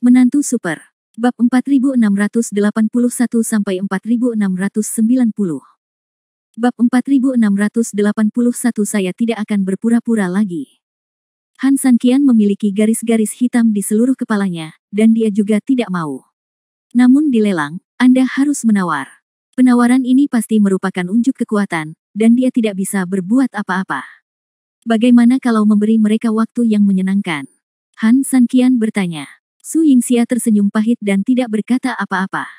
Menantu Super. Bab 4681-4690. Bab 4681. Saya tidak akan berpura-pura lagi. Han Sanqian memiliki garis-garis hitam di seluruh kepalanya, dan dia juga tidak mau. Namun di lelang, Anda harus menawar. Penawaran ini pasti merupakan unjuk kekuatan, dan dia tidak bisa berbuat apa-apa. Bagaimana kalau memberi mereka waktu yang menyenangkan? Han Sanqian bertanya. Su Yingxia tersenyum pahit dan tidak berkata apa-apa.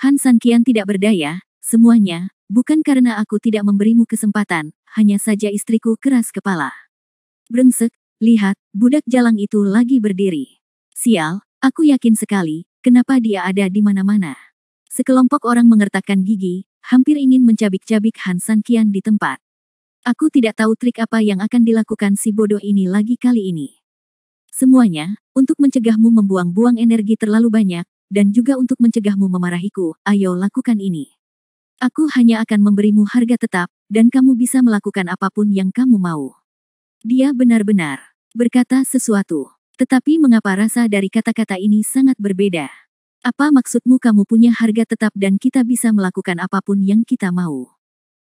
Han Sanqian tidak berdaya, semuanya, bukan karena aku tidak memberimu kesempatan, hanya saja istriku keras kepala. Brengsek, lihat, budak jalang itu lagi berdiri. Sial, aku yakin sekali, kenapa dia ada di mana-mana. Sekelompok orang mengertakkan gigi, hampir ingin mencabik-cabik Han Sanqian di tempat. Aku tidak tahu trik apa yang akan dilakukan si bodoh ini lagi kali ini. Semuanya, untuk mencegahmu membuang-buang energi terlalu banyak, dan juga untuk mencegahmu memarahiku, ayo lakukan ini. Aku hanya akan memberimu harga tetap, dan kamu bisa melakukan apapun yang kamu mau. Dia benar-benar berkata sesuatu. Tetapi mengapa rasa dari kata-kata ini sangat berbeda? Apa maksudmu kamu punya harga tetap dan kita bisa melakukan apapun yang kita mau?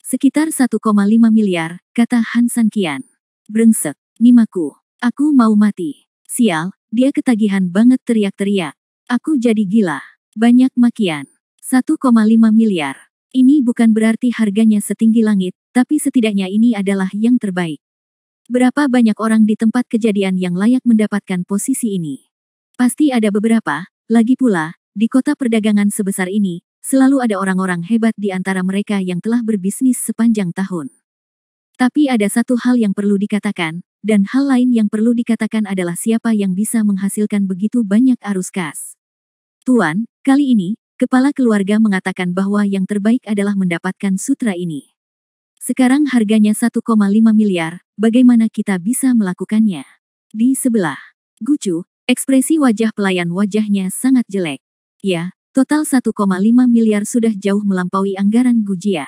Sekitar 1,5 miliar, kata Han Sanqian. Brengsek, Nimaku. Aku mau mati. Sial, dia ketagihan banget teriak-teriak. Aku jadi gila. Banyak makian. 1,5 miliar. Ini bukan berarti harganya setinggi langit, tapi setidaknya ini adalah yang terbaik. Berapa banyak orang di tempat kejadian yang layak mendapatkan posisi ini? Pasti ada beberapa, lagi pula, di kota perdagangan sebesar ini, selalu ada orang-orang hebat di antara mereka yang telah berbisnis sepanjang tahun. Tapi ada satu hal yang perlu dikatakan, dan hal lain yang perlu dikatakan adalah siapa yang bisa menghasilkan begitu banyak arus kas. Tuan, kali ini, kepala keluarga mengatakan bahwa yang terbaik adalah mendapatkan sutra ini. Sekarang harganya 1,5 miliar, bagaimana kita bisa melakukannya? Di sebelah Gucu, ekspresi wajah pelayan wajahnya sangat jelek. Ya, total 1,5 miliar sudah jauh melampaui anggaran Gujia.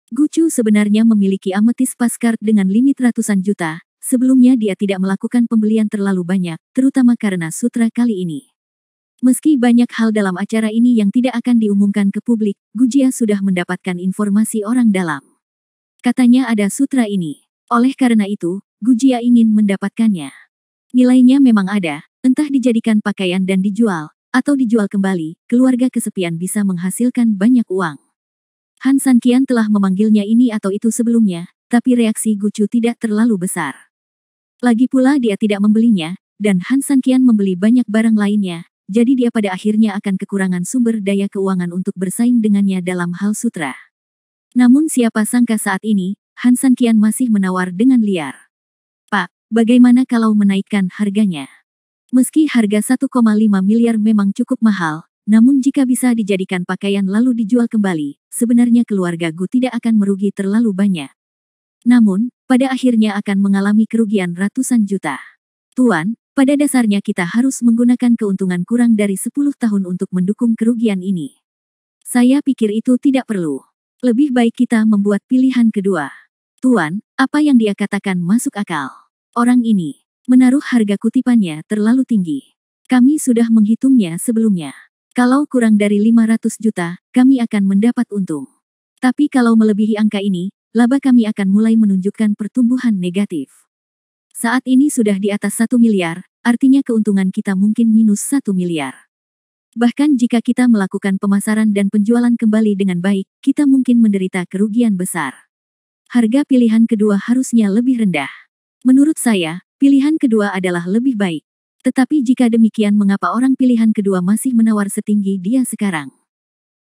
Gucu sebenarnya memiliki ametis Pascard dengan limit ratusan juta, sebelumnya dia tidak melakukan pembelian terlalu banyak, terutama karena sutra kali ini. Meski banyak hal dalam acara ini yang tidak akan diumumkan ke publik, Gujia sudah mendapatkan informasi orang dalam. Katanya ada sutra ini. Oleh karena itu, Gujia ingin mendapatkannya. Nilainya memang ada, entah dijadikan pakaian dan dijual, atau dijual kembali, keluarga kesepian bisa menghasilkan banyak uang. Han Sanqian telah memanggilnya ini atau itu sebelumnya, tapi reaksi Gucu tidak terlalu besar. Lagi pula dia tidak membelinya, dan Han Sanqian membeli banyak barang lainnya, jadi dia pada akhirnya akan kekurangan sumber daya keuangan untuk bersaing dengannya dalam hal sutra. Namun siapa sangka saat ini, Han Sanqian masih menawar dengan liar. Pak, bagaimana kalau menaikkan harganya? Meski harga 1,5 miliar memang cukup mahal, namun jika bisa dijadikan pakaian lalu dijual kembali, sebenarnya keluarga Gu tidak akan merugi terlalu banyak. Namun, pada akhirnya akan mengalami kerugian ratusan juta. Tuan, pada dasarnya kita harus menggunakan keuntungan kurang dari 10 tahun untuk mendukung kerugian ini. Saya pikir itu tidak perlu. Lebih baik kita membuat pilihan kedua. Tuan, apa yang dia katakan masuk akal. Orang ini menaruh harga kutipannya terlalu tinggi. Kami sudah menghitungnya sebelumnya. Kalau kurang dari 500 juta, kami akan mendapat untung. Tapi kalau melebihi angka ini, laba kami akan mulai menunjukkan pertumbuhan negatif. Saat ini sudah di atas 1 miliar, artinya keuntungan kita mungkin minus 1 miliar. Bahkan jika kita melakukan pemasaran dan penjualan kembali dengan baik, kita mungkin menderita kerugian besar. Harga pilihan kedua harusnya lebih rendah. Menurut saya, pilihan kedua adalah lebih baik. Tetapi jika demikian mengapa orang pilihan kedua masih menawar setinggi dia sekarang?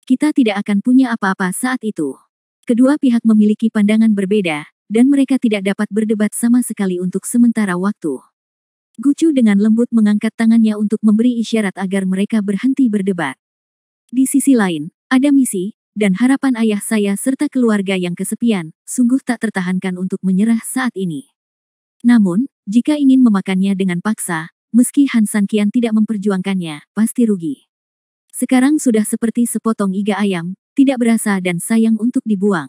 Kita tidak akan punya apa-apa saat itu. Kedua pihak memiliki pandangan berbeda, dan mereka tidak dapat berdebat sama sekali untuk sementara waktu. Gucu dengan lembut mengangkat tangannya untuk memberi isyarat agar mereka berhenti berdebat. Di sisi lain, ada misi, dan harapan ayah saya serta keluarga yang kesepian, sungguh tak tertahankan untuk menyerah saat ini. Namun, jika ingin memakannya dengan paksa, meski Han Sanqian tidak memperjuangkannya, pasti rugi. Sekarang sudah seperti sepotong iga ayam, tidak berasa dan sayang untuk dibuang.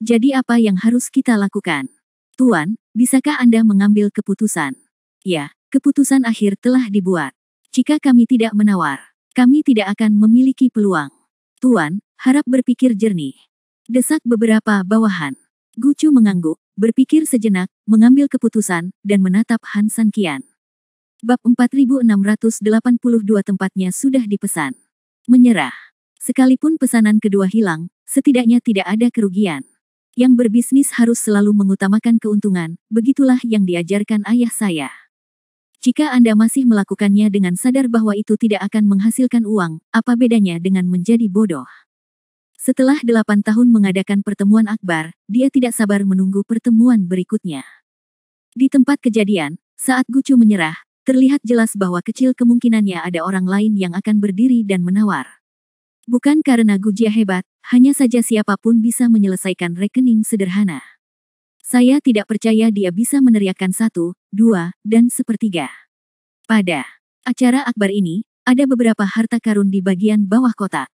Jadi apa yang harus kita lakukan? Tuan, bisakah Anda mengambil keputusan? Ya, keputusan akhir telah dibuat. Jika kami tidak menawar, kami tidak akan memiliki peluang. Tuan, harap berpikir jernih. Desak beberapa bawahan. Gucu mengangguk, berpikir sejenak, mengambil keputusan, dan menatap Han San Qian. Bab 4682 tempatnya sudah dipesan. Menyerah. Sekalipun pesanan kedua hilang, setidaknya tidak ada kerugian. Yang berbisnis harus selalu mengutamakan keuntungan, begitulah yang diajarkan ayah saya. Jika Anda masih melakukannya dengan sadar bahwa itu tidak akan menghasilkan uang, apa bedanya dengan menjadi bodoh? Setelah 8 tahun mengadakan pertemuan akbar, dia tidak sabar menunggu pertemuan berikutnya. Di tempat kejadian, saat Gucu menyerah, terlihat jelas bahwa kecil kemungkinannya ada orang lain yang akan berdiri dan menawar. Bukan karena Gujia hebat, hanya saja siapapun bisa menyelesaikan rekening sederhana. Saya tidak percaya dia bisa meneriakkan 1, 2, dan sepertiga. Pada acara akbar ini, ada beberapa harta karun di bagian bawah kotak.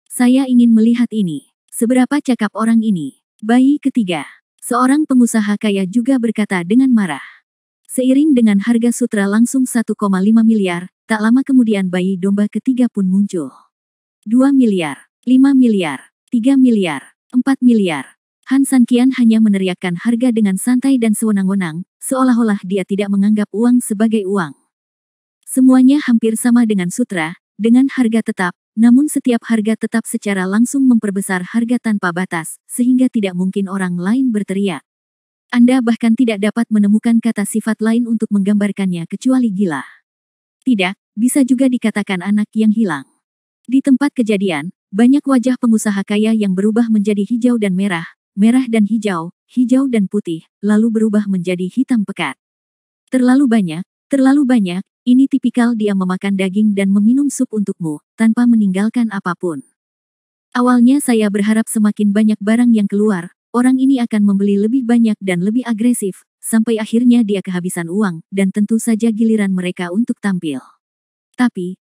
Saya ingin melihat ini. Seberapa cakap orang ini? Bayi ketiga. Seorang pengusaha kaya juga berkata dengan marah. Seiring dengan harga sutra langsung 1,5 miliar, tak lama kemudian bayi domba ketiga pun muncul. 2 miliar, 5 miliar, 3 miliar, 4 miliar. Han San Qian hanya meneriakkan harga dengan santai dan sewenang-wenang, seolah-olah dia tidak menganggap uang sebagai uang. Semuanya hampir sama dengan sutra, dengan harga tetap, namun setiap harga tetap secara langsung memperbesar harga tanpa batas, sehingga tidak mungkin orang lain berteriak. Anda bahkan tidak dapat menemukan kata sifat lain untuk menggambarkannya kecuali gila. Tidak, bisa juga dikatakan anak yang hilang. Di tempat kejadian, banyak wajah pengusaha kaya yang berubah menjadi hijau dan merah, merah dan hijau, hijau dan putih, lalu berubah menjadi hitam pekat. Terlalu banyak, ini tipikal dia memakan daging dan meminum sup untukmu, tanpa meninggalkan apapun. Awalnya saya berharap semakin banyak barang yang keluar, orang ini akan membeli lebih banyak dan lebih agresif, sampai akhirnya dia kehabisan uang, dan tentu saja giliran mereka untuk tampil. Tapi,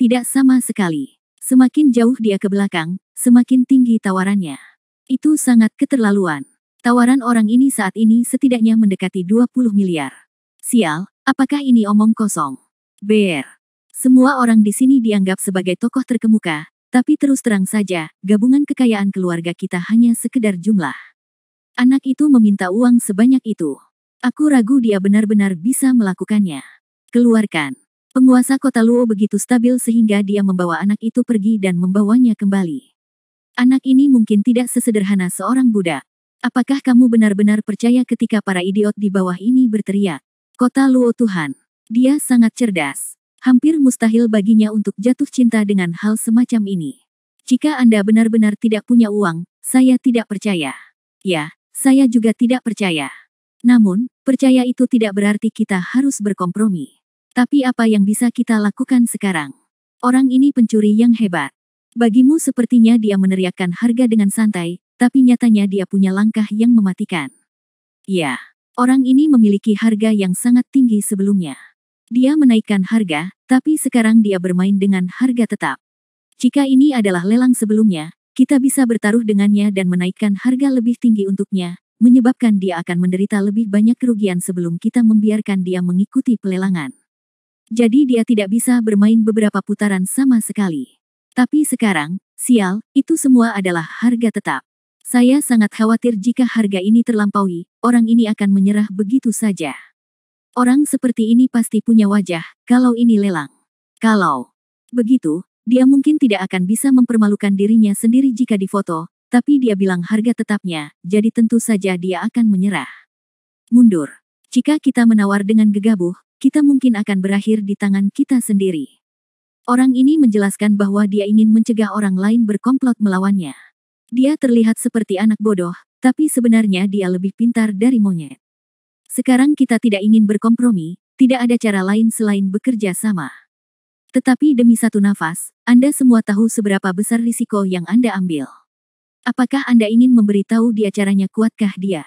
tidak sama sekali. Semakin jauh dia ke belakang, semakin tinggi tawarannya. Itu sangat keterlaluan. Tawaran orang ini saat ini setidaknya mendekati 20 miliar. Sial, apakah ini omong kosong? Ber. Semua orang di sini dianggap sebagai tokoh terkemuka, tapi terus terang saja, gabungan kekayaan keluarga kita hanya sekedar jumlah. Anak itu meminta uang sebanyak itu. Aku ragu dia benar-benar bisa melakukannya. Keluarkan. Penguasa kota Luo begitu stabil sehingga dia membawa anak itu pergi dan membawanya kembali. Anak ini mungkin tidak sesederhana seorang budak. Apakah kamu benar-benar percaya ketika para idiot di bawah ini berteriak? Kota Luo Tuhan. Dia sangat cerdas. Hampir mustahil baginya untuk jatuh cinta dengan hal semacam ini. Jika Anda benar-benar tidak punya uang, saya tidak percaya. Ya, saya juga tidak percaya. Namun, percaya itu tidak berarti kita harus berkompromi. Tapi apa yang bisa kita lakukan sekarang? Orang ini pencuri yang hebat. Bagimu sepertinya dia meneriakkan harga dengan santai, tapi nyatanya dia punya langkah yang mematikan. Ya, orang ini memiliki harga yang sangat tinggi sebelumnya. Dia menaikkan harga, tapi sekarang dia bermain dengan harga tetap. Jika ini adalah lelang sebelumnya, kita bisa bertaruh dengannya dan menaikkan harga lebih tinggi untuknya, menyebabkan dia akan menderita lebih banyak kerugian sebelum kita membiarkan dia mengikuti pelelangan. Jadi dia tidak bisa bermain beberapa putaran sama sekali. Tapi sekarang, sial, itu semua adalah harga tetap. Saya sangat khawatir jika harga ini terlampaui, orang ini akan menyerah begitu saja. Orang seperti ini pasti punya wajah, kalau ini lelang. Kalau begitu, dia mungkin tidak akan bisa mempermalukan dirinya sendiri jika difoto, tapi dia bilang harga tetapnya, jadi tentu saja dia akan menyerah. Mundur. Jika kita menawar dengan gegabah, kita mungkin akan berakhir di tangan kita sendiri. Orang ini menjelaskan bahwa dia ingin mencegah orang lain berkomplot melawannya. Dia terlihat seperti anak bodoh, tapi sebenarnya dia lebih pintar dari monyet. Sekarang kita tidak ingin berkompromi, tidak ada cara lain selain bekerja sama. Tetapi demi satu nafas, Anda semua tahu seberapa besar risiko yang Anda ambil. Apakah Anda ingin memberitahu dia caranya kuatkah dia?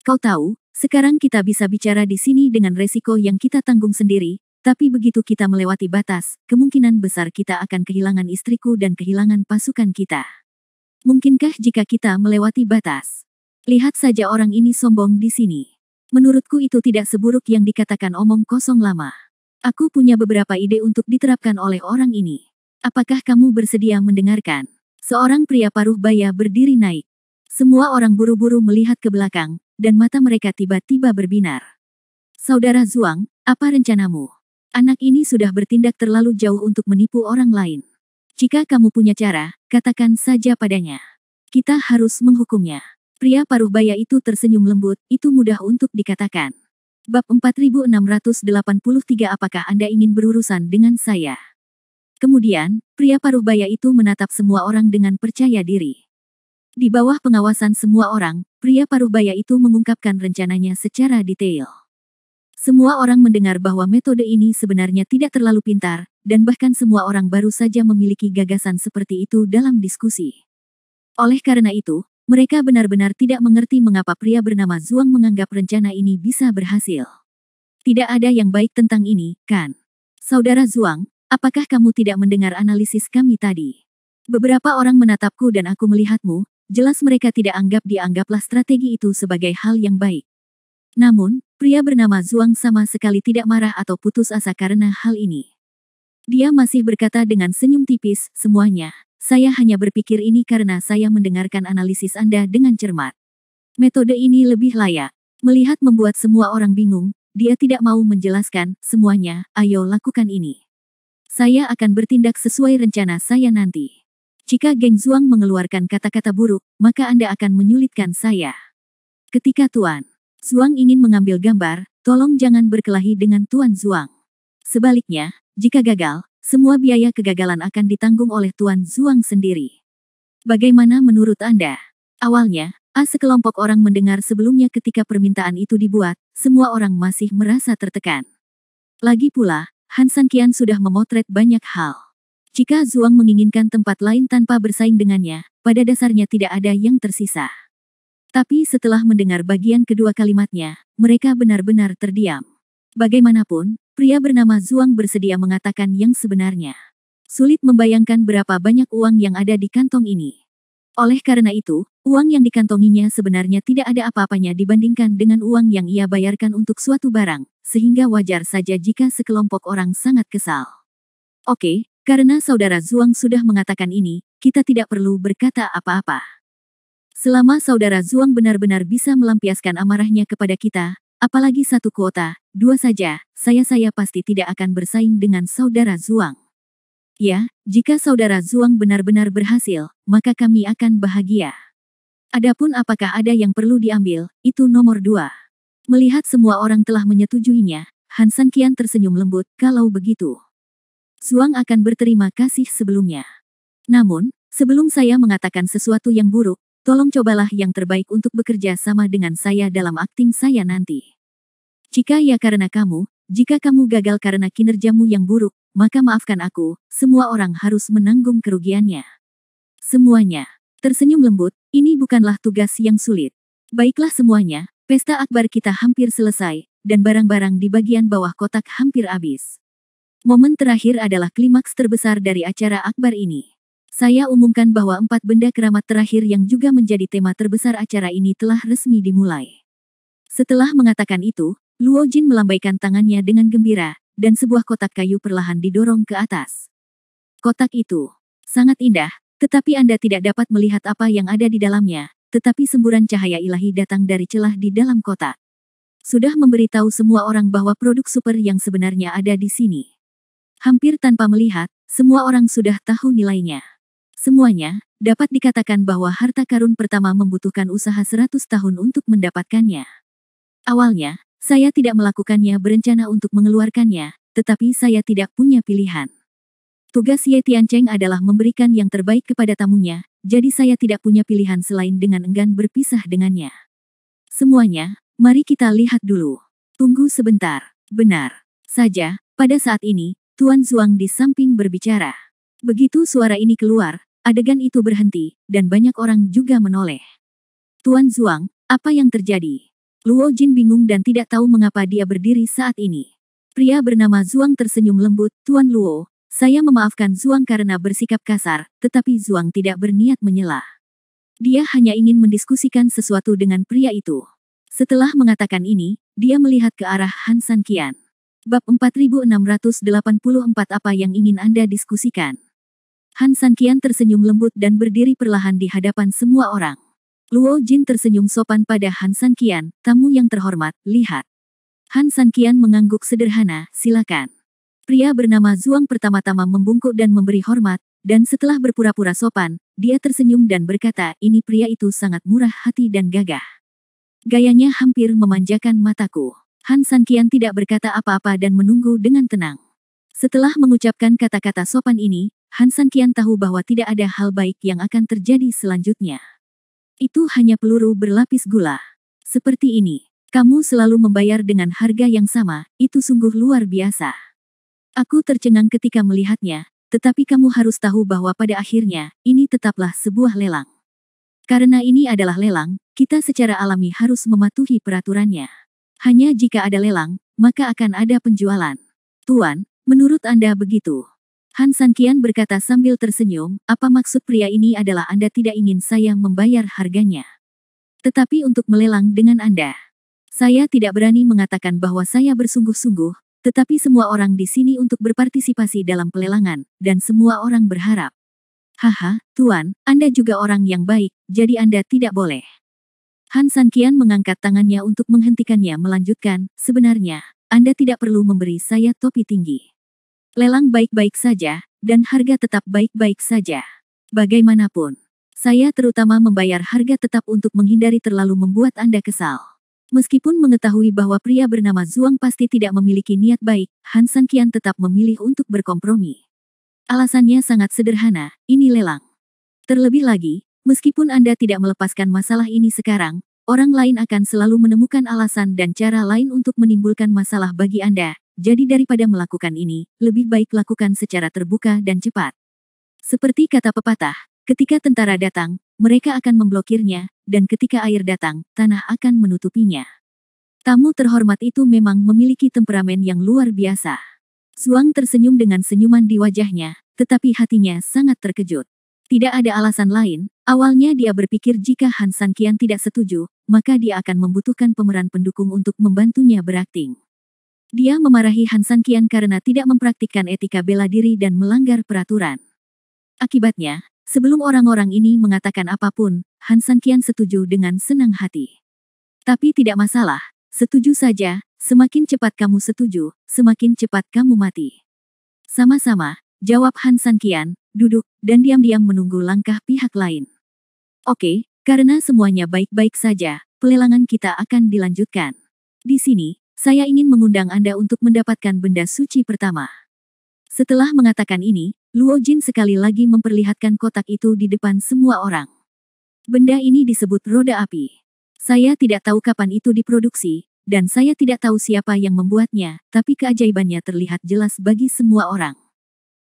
Kau tahu, sekarang kita bisa bicara di sini dengan resiko yang kita tanggung sendiri, tapi begitu kita melewati batas, kemungkinan besar kita akan kehilangan istriku dan kehilangan pasukan kita. Mungkinkah jika kita melewati batas? Lihat saja orang ini sombong di sini. Menurutku itu tidak seburuk yang dikatakan omong kosong lama. Aku punya beberapa ide untuk diterapkan oleh orang ini. Apakah kamu bersedia mendengarkan? Seorang pria paruh baya berdiri naik. Semua orang buru-buru melihat ke belakang, dan mata mereka tiba-tiba berbinar. Saudara Zhuang, apa rencanamu? Anak ini sudah bertindak terlalu jauh untuk menipu orang lain. Jika kamu punya cara, katakan saja padanya. Kita harus menghukumnya. Pria paruh baya itu tersenyum lembut, itu mudah untuk dikatakan. Bab 4683. Apakah Anda ingin berurusan dengan saya? Kemudian, pria paruh baya itu menatap semua orang dengan percaya diri. Di bawah pengawasan semua orang, pria paruh baya itu mengungkapkan rencananya secara detail. Semua orang mendengar bahwa metode ini sebenarnya tidak terlalu pintar, dan bahkan semua orang baru saja memiliki gagasan seperti itu dalam diskusi. Oleh karena itu, mereka benar-benar tidak mengerti mengapa pria bernama Zhuang menganggap rencana ini bisa berhasil. Tidak ada yang baik tentang ini, kan? Saudara Zhuang, apakah kamu tidak mendengar analisis kami tadi? Beberapa orang menatapku dan aku melihatmu, jelas mereka tidak dianggaplah strategi itu sebagai hal yang baik. Namun, pria bernama Zhuang sama sekali tidak marah atau putus asa karena hal ini. Dia masih berkata dengan senyum tipis, semuanya. Saya hanya berpikir ini karena saya mendengarkan analisis Anda dengan cermat. Metode ini lebih layak. Melihat membuat semua orang bingung, dia tidak mau menjelaskan, semuanya, ayo lakukan ini. Saya akan bertindak sesuai rencana saya nanti. Jika Geng Zhuang mengeluarkan kata-kata buruk, maka Anda akan menyulitkan saya. Ketika Tuan Zhuang ingin mengambil gambar, tolong jangan berkelahi dengan Tuan Zhuang. Sebaliknya, jika gagal, semua biaya kegagalan akan ditanggung oleh Tuan Zhuang sendiri. Bagaimana menurut Anda? Awalnya, sekelompok orang mendengar sebelumnya ketika permintaan itu dibuat, semua orang masih merasa tertekan. Lagi pula, Han Sanqian sudah memotret banyak hal. Jika Zhuang menginginkan tempat lain tanpa bersaing dengannya, pada dasarnya tidak ada yang tersisa. Tapi setelah mendengar bagian kedua kalimatnya, mereka benar-benar terdiam. Bagaimanapun, pria bernama Zhuang bersedia mengatakan yang sebenarnya. Sulit membayangkan berapa banyak uang yang ada di kantong ini. Oleh karena itu, uang yang dikantonginya sebenarnya tidak ada apa-apanya dibandingkan dengan uang yang ia bayarkan untuk suatu barang, sehingga wajar saja jika sekelompok orang sangat kesal. Oke, karena saudara Zhuang sudah mengatakan ini, kita tidak perlu berkata apa-apa. Selama saudara Zhuang benar-benar bisa melampiaskan amarahnya kepada kita, apalagi satu kuota, dua saja, saya pasti tidak akan bersaing dengan saudara Zhuang. Ya, jika saudara Zhuang benar-benar berhasil, maka kami akan bahagia. Adapun apakah ada yang perlu diambil, itu nomor 2. Melihat semua orang telah menyetujuinya, Han Sanqian tersenyum lembut, kalau begitu. Zhuang akan berterima kasih sebelumnya. Namun, sebelum saya mengatakan sesuatu yang buruk, tolong cobalah yang terbaik untuk bekerja sama dengan saya dalam akting saya nanti. Jika ya karena kamu, jika kamu gagal karena kinerjamu yang buruk, maka maafkan aku, semua orang harus menanggung kerugiannya. Semuanya tersenyum lembut, ini bukanlah tugas yang sulit. Baiklah semuanya, pesta akbar kita hampir selesai, dan barang-barang di bagian bawah kotak hampir habis. Momen terakhir adalah klimaks terbesar dari acara akbar ini. Saya umumkan bahwa 4 benda keramat terakhir yang juga menjadi tema terbesar acara ini telah resmi dimulai. Setelah mengatakan itu, Luo Jin melambaikan tangannya dengan gembira, dan sebuah kotak kayu perlahan didorong ke atas. Kotak itu sangat indah, tetapi Anda tidak dapat melihat apa yang ada di dalamnya, tetapi semburan cahaya ilahi datang dari celah di dalam kotak. Sudah memberitahu semua orang bahwa produk super yang sebenarnya ada di sini. Hampir tanpa melihat, semua orang sudah tahu nilainya. Semuanya, dapat dikatakan bahwa harta karun pertama membutuhkan usaha 100 tahun untuk mendapatkannya. Awalnya, saya tidak melakukannya berencana untuk mengeluarkannya, tetapi saya tidak punya pilihan. Tugas Ye Tiancheng adalah memberikan yang terbaik kepada tamunya, jadi saya tidak punya pilihan selain dengan enggan berpisah dengannya. Semuanya, mari kita lihat dulu. Tunggu sebentar. Benar saja, pada saat ini, Tuan Zhuang di samping berbicara. Begitu suara ini keluar, adegan itu berhenti, dan banyak orang juga menoleh. Tuan Zhuang, apa yang terjadi? Luo Jin bingung dan tidak tahu mengapa dia berdiri saat ini. Pria bernama Zhuang tersenyum lembut, Tuan Luo, saya memaafkan Zhuang karena bersikap kasar, tetapi Zhuang tidak berniat menyela. Dia hanya ingin mendiskusikan sesuatu dengan pria itu. Setelah mengatakan ini, dia melihat ke arah Han Sanqian. Bab 4684 apa yang ingin Anda diskusikan? Han Sanqian tersenyum lembut dan berdiri perlahan di hadapan semua orang. Luo Jin tersenyum sopan pada Han Sanqian, tamu yang terhormat, lihat. Han Sanqian mengangguk sederhana, silakan. Pria bernama Zuang pertama-tama membungkuk dan memberi hormat, dan setelah berpura-pura sopan, dia tersenyum dan berkata, ini pria itu sangat murah hati dan gagah. Gayanya hampir memanjakan mataku. Han Sanqian tidak berkata apa-apa dan menunggu dengan tenang. Setelah mengucapkan kata-kata sopan ini, Han Sanqian tahu bahwa tidak ada hal baik yang akan terjadi selanjutnya. Itu hanya peluru berlapis gula. Seperti ini, kamu selalu membayar dengan harga yang sama, itu sungguh luar biasa. Aku tercengang ketika melihatnya, tetapi kamu harus tahu bahwa pada akhirnya, ini tetaplah sebuah lelang. Karena ini adalah lelang, kita secara alami harus mematuhi peraturannya. Hanya jika ada lelang, maka akan ada penjualan. Tuan, menurut Anda begitu? Han Sanqian berkata sambil tersenyum, apa maksud pria ini adalah Anda tidak ingin saya membayar harganya. Tetapi untuk melelang dengan Anda. Saya tidak berani mengatakan bahwa saya bersungguh-sungguh, tetapi semua orang di sini untuk berpartisipasi dalam pelelangan, dan semua orang berharap. Haha, Tuan, Anda juga orang yang baik, jadi Anda tidak boleh. Han Sanqian mengangkat tangannya untuk menghentikannya melanjutkan, sebenarnya, Anda tidak perlu memberi saya topi tinggi. Lelang baik-baik saja, dan harga tetap baik-baik saja. Bagaimanapun, saya terutama membayar harga tetap untuk menghindari terlalu membuat Anda kesal. Meskipun mengetahui bahwa pria bernama Zuang pasti tidak memiliki niat baik, Han Sanqian tetap memilih untuk berkompromi. Alasannya sangat sederhana, ini lelang. Terlebih lagi, meskipun Anda tidak melepaskan masalah ini sekarang, orang lain akan selalu menemukan alasan dan cara lain untuk menimbulkan masalah bagi Anda. Jadi daripada melakukan ini, lebih baik lakukan secara terbuka dan cepat. Seperti kata pepatah, ketika tentara datang, mereka akan memblokirnya, dan ketika air datang, tanah akan menutupinya. Tamu terhormat itu memang memiliki temperamen yang luar biasa. Zuang tersenyum dengan senyuman di wajahnya, tetapi hatinya sangat terkejut. Tidak ada alasan lain, awalnya dia berpikir jika Han Sanqian tidak setuju, maka dia akan membutuhkan pemeran pendukung untuk membantunya berakting. Dia memarahi Han Sanqian karena tidak mempraktikkan etika bela diri dan melanggar peraturan. Akibatnya, sebelum orang-orang ini mengatakan apapun, Han Sanqian setuju dengan senang hati. Tapi tidak masalah, setuju saja, semakin cepat kamu setuju, semakin cepat kamu mati. Sama-sama, jawab Han Sanqian, duduk, dan diam-diam menunggu langkah pihak lain. Oke, karena semuanya baik-baik saja, pelelangan kita akan dilanjutkan. Di sini, saya ingin mengundang Anda untuk mendapatkan benda suci pertama. Setelah mengatakan ini, Luo Jin sekali lagi memperlihatkan kotak itu di depan semua orang. Benda ini disebut roda api. Saya tidak tahu kapan itu diproduksi, dan saya tidak tahu siapa yang membuatnya, tapi keajaibannya terlihat jelas bagi semua orang.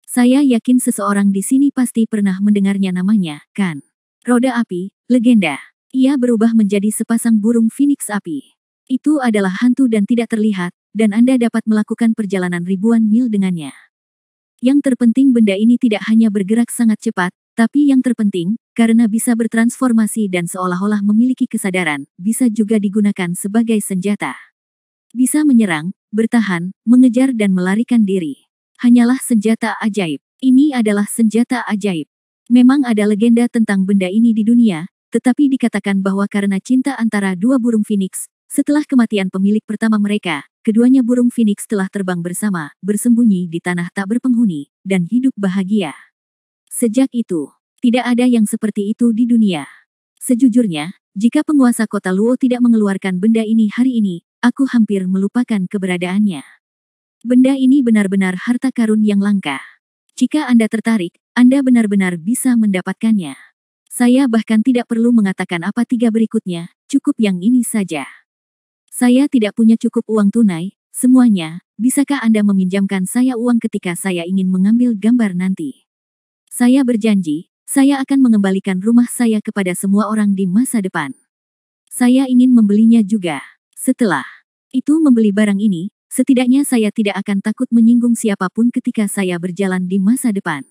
Saya yakin seseorang di sini pasti pernah mendengarnya namanya, kan? Roda api, legenda. Ia berubah menjadi sepasang burung phoenix api. Itu adalah hantu dan tidak terlihat, dan Anda dapat melakukan perjalanan ribuan mil dengannya. Yang terpenting benda ini tidak hanya bergerak sangat cepat, tapi yang terpenting, karena bisa bertransformasi dan seolah-olah memiliki kesadaran, bisa juga digunakan sebagai senjata. Bisa menyerang, bertahan, mengejar dan melarikan diri. Hanyalah senjata ajaib. Ini adalah senjata ajaib. Memang ada legenda tentang benda ini di dunia, tetapi dikatakan bahwa karena cinta antara dua burung phoenix, setelah kematian pemilik pertama mereka, keduanya burung phoenix telah terbang bersama, bersembunyi di tanah tak berpenghuni, dan hidup bahagia. Sejak itu, tidak ada yang seperti itu di dunia. Sejujurnya, jika penguasa kota Luo tidak mengeluarkan benda ini hari ini, aku hampir melupakan keberadaannya. Benda ini benar-benar harta karun yang langka. Jika Anda tertarik, Anda benar-benar bisa mendapatkannya. Saya bahkan tidak perlu mengatakan apa tiga berikutnya, cukup yang ini saja. Saya tidak punya cukup uang tunai, semuanya, bisakah Anda meminjamkan saya uang ketika saya ingin mengambil gambar nanti? Saya berjanji, saya akan mengembalikan rumah saya kepada semua orang di masa depan. Saya ingin membelinya juga. Setelah itu membeli barang ini, setidaknya saya tidak akan takut menyinggung siapapun ketika saya berjalan di masa depan.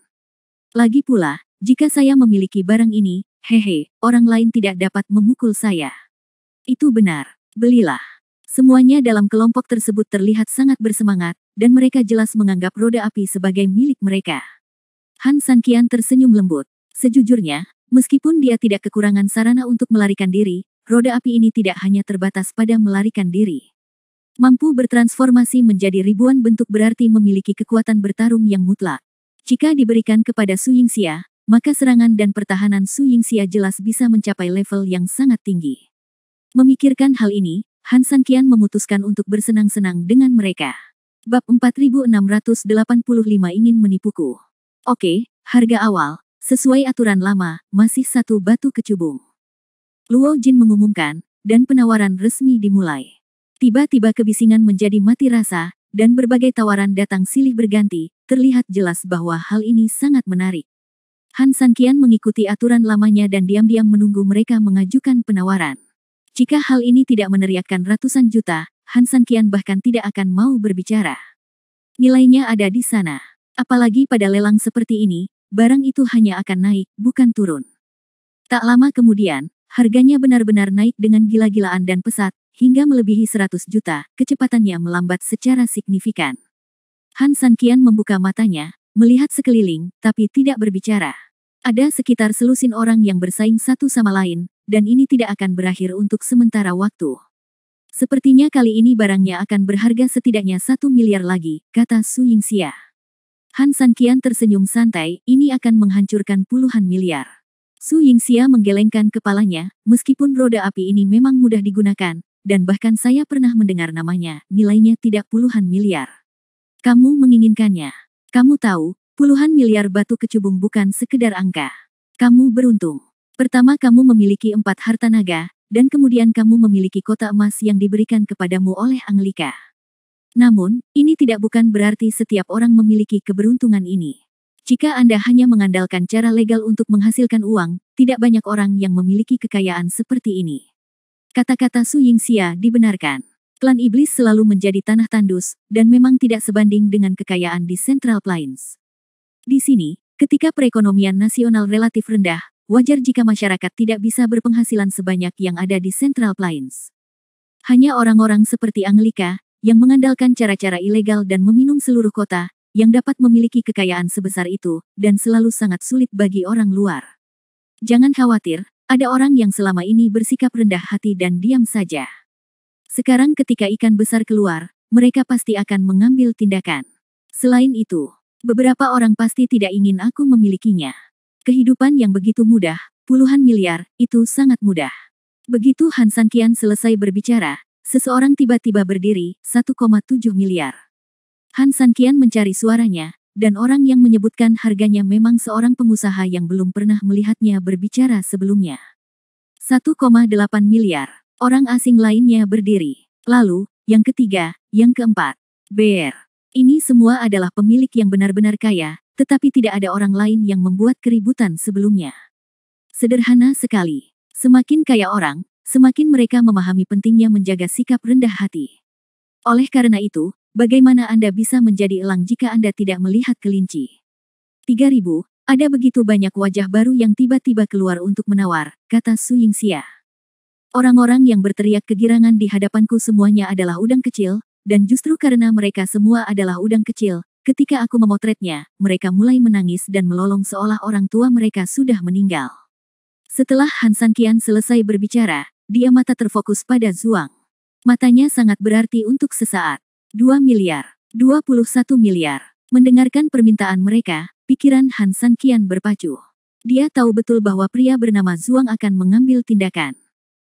Lagi pula, jika saya memiliki barang ini, hehe, orang lain tidak dapat memukul saya. Itu benar, belilah. Semuanya dalam kelompok tersebut terlihat sangat bersemangat, dan mereka jelas menganggap roda api sebagai milik mereka. Han Sanqian tersenyum lembut. Sejujurnya, meskipun dia tidak kekurangan sarana untuk melarikan diri, roda api ini tidak hanya terbatas pada melarikan diri. Mampu bertransformasi menjadi ribuan bentuk berarti memiliki kekuatan bertarung yang mutlak. Jika diberikan kepada Su Yingxia, maka serangan dan pertahanan Su Yingxia jelas bisa mencapai level yang sangat tinggi. Memikirkan hal ini, Han Sanqian memutuskan untuk bersenang-senang dengan mereka. Bab 4685 ingin menipuku. Oke, harga awal, sesuai aturan lama, masih 1 batu kecubung. Luo Jin mengumumkan, dan penawaran resmi dimulai. Tiba-tiba kebisingan menjadi mati rasa, dan berbagai tawaran datang silih berganti, terlihat jelas bahwa hal ini sangat menarik. Han Sanqian mengikuti aturan lamanya dan diam-diam menunggu mereka mengajukan penawaran. Jika hal ini tidak meneriakkan ratusan juta, Han Sanqian bahkan tidak akan mau berbicara. Nilainya ada di sana. Apalagi pada lelang seperti ini, barang itu hanya akan naik, bukan turun. Tak lama kemudian, harganya benar-benar naik dengan gila-gilaan dan pesat, hingga melebihi 100 juta, kecepatannya melambat secara signifikan. Han Sanqian membuka matanya, melihat sekeliling, tapi tidak berbicara. Ada sekitar selusin orang yang bersaing satu sama lain, dan ini tidak akan berakhir untuk sementara waktu. Sepertinya kali ini barangnya akan berharga setidaknya 1 miliar lagi, kata Su Yingxia. Han Sanqian tersenyum santai, ini akan menghancurkan puluhan miliar. Su Yingxia menggelengkan kepalanya, meskipun roda api ini memang mudah digunakan, dan bahkan saya pernah mendengar namanya, nilainya tidak puluhan miliar. Kamu menginginkannya. Kamu tahu, puluhan miliar batu kecubung bukan sekedar angka. Kamu beruntung. Pertama kamu memiliki 4 harta naga, dan kemudian kamu memiliki kota emas yang diberikan kepadamu oleh Anglika. Namun, ini tidak bukan berarti setiap orang memiliki keberuntungan ini. Jika Anda hanya mengandalkan cara legal untuk menghasilkan uang, tidak banyak orang yang memiliki kekayaan seperti ini. Kata-kata Su Yingxia dibenarkan. Klan iblis selalu menjadi tanah tandus, dan memang tidak sebanding dengan kekayaan di Central Plains. Di sini, ketika perekonomian nasional relatif rendah, wajar jika masyarakat tidak bisa berpenghasilan sebanyak yang ada di Central Plains. Hanya orang-orang seperti Anglika, yang mengandalkan cara-cara ilegal dan meminum seluruh kota, yang dapat memiliki kekayaan sebesar itu, dan selalu sangat sulit bagi orang luar. Jangan khawatir, ada orang yang selama ini bersikap rendah hati dan diam saja. Sekarang ketika ikan besar keluar, mereka pasti akan mengambil tindakan. Selain itu, beberapa orang pasti tidak ingin aku memilikinya. Kehidupan yang begitu mudah, puluhan miliar, itu sangat mudah. Begitu Han Sanqian selesai berbicara, seseorang tiba-tiba berdiri, 1,7 miliar. Han Sanqian mencari suaranya, dan orang yang menyebutkan harganya memang seorang pengusaha yang belum pernah melihatnya berbicara sebelumnya. 1,8 miliar. Orang asing lainnya berdiri. Lalu, yang ketiga, yang keempat. BR. Ini semua adalah pemilik yang benar-benar kaya, tetapi tidak ada orang lain yang membuat keributan sebelumnya. Sederhana sekali. Semakin kaya orang, semakin mereka memahami pentingnya menjaga sikap rendah hati. Oleh karena itu, bagaimana Anda bisa menjadi elang jika Anda tidak melihat kelinci? 3.000, ada begitu banyak wajah baru yang tiba-tiba keluar untuk menawar, kata Su Yingxia. Orang-orang yang berteriak kegirangan di hadapanku semuanya adalah udang kecil, dan justru karena mereka semua adalah udang kecil, ketika aku memotretnya, mereka mulai menangis dan melolong seolah orang tua mereka sudah meninggal. Setelah Han Sanqian selesai berbicara, dia mata terfokus pada Zhuang. Matanya sangat berarti untuk sesaat. 2 miliar, 21 miliar. Mendengarkan permintaan mereka, pikiran Han Sanqian berpacu. Dia tahu betul bahwa pria bernama Zhuang akan mengambil tindakan.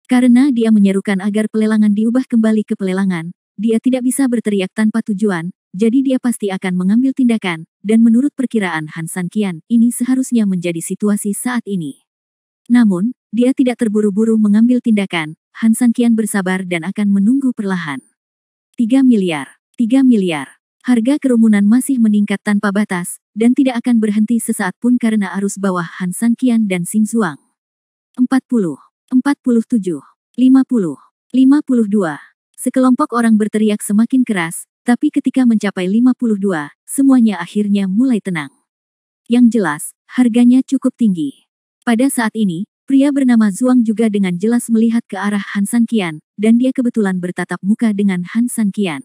Karena dia menyerukan agar pelelangan diubah kembali ke pelelangan, dia tidak bisa berteriak tanpa tujuan, jadi dia pasti akan mengambil tindakan, dan menurut perkiraan Han Sanqian, ini seharusnya menjadi situasi saat ini. Namun, dia tidak terburu-buru mengambil tindakan, Han Sanqian bersabar dan akan menunggu perlahan. 3 miliar, 3 miliar. Harga kerumunan masih meningkat tanpa batas, dan tidak akan berhenti sesaat pun karena arus bawah Han Sanqian dan Xing Zhuang. 40, 47, 50, 52. Sekelompok orang berteriak semakin keras, tapi ketika mencapai 52, semuanya akhirnya mulai tenang. Yang jelas, harganya cukup tinggi. Pada saat ini, pria bernama Zhuang juga dengan jelas melihat ke arah Han Sanqian, dan dia kebetulan bertatap muka dengan Han San Qian.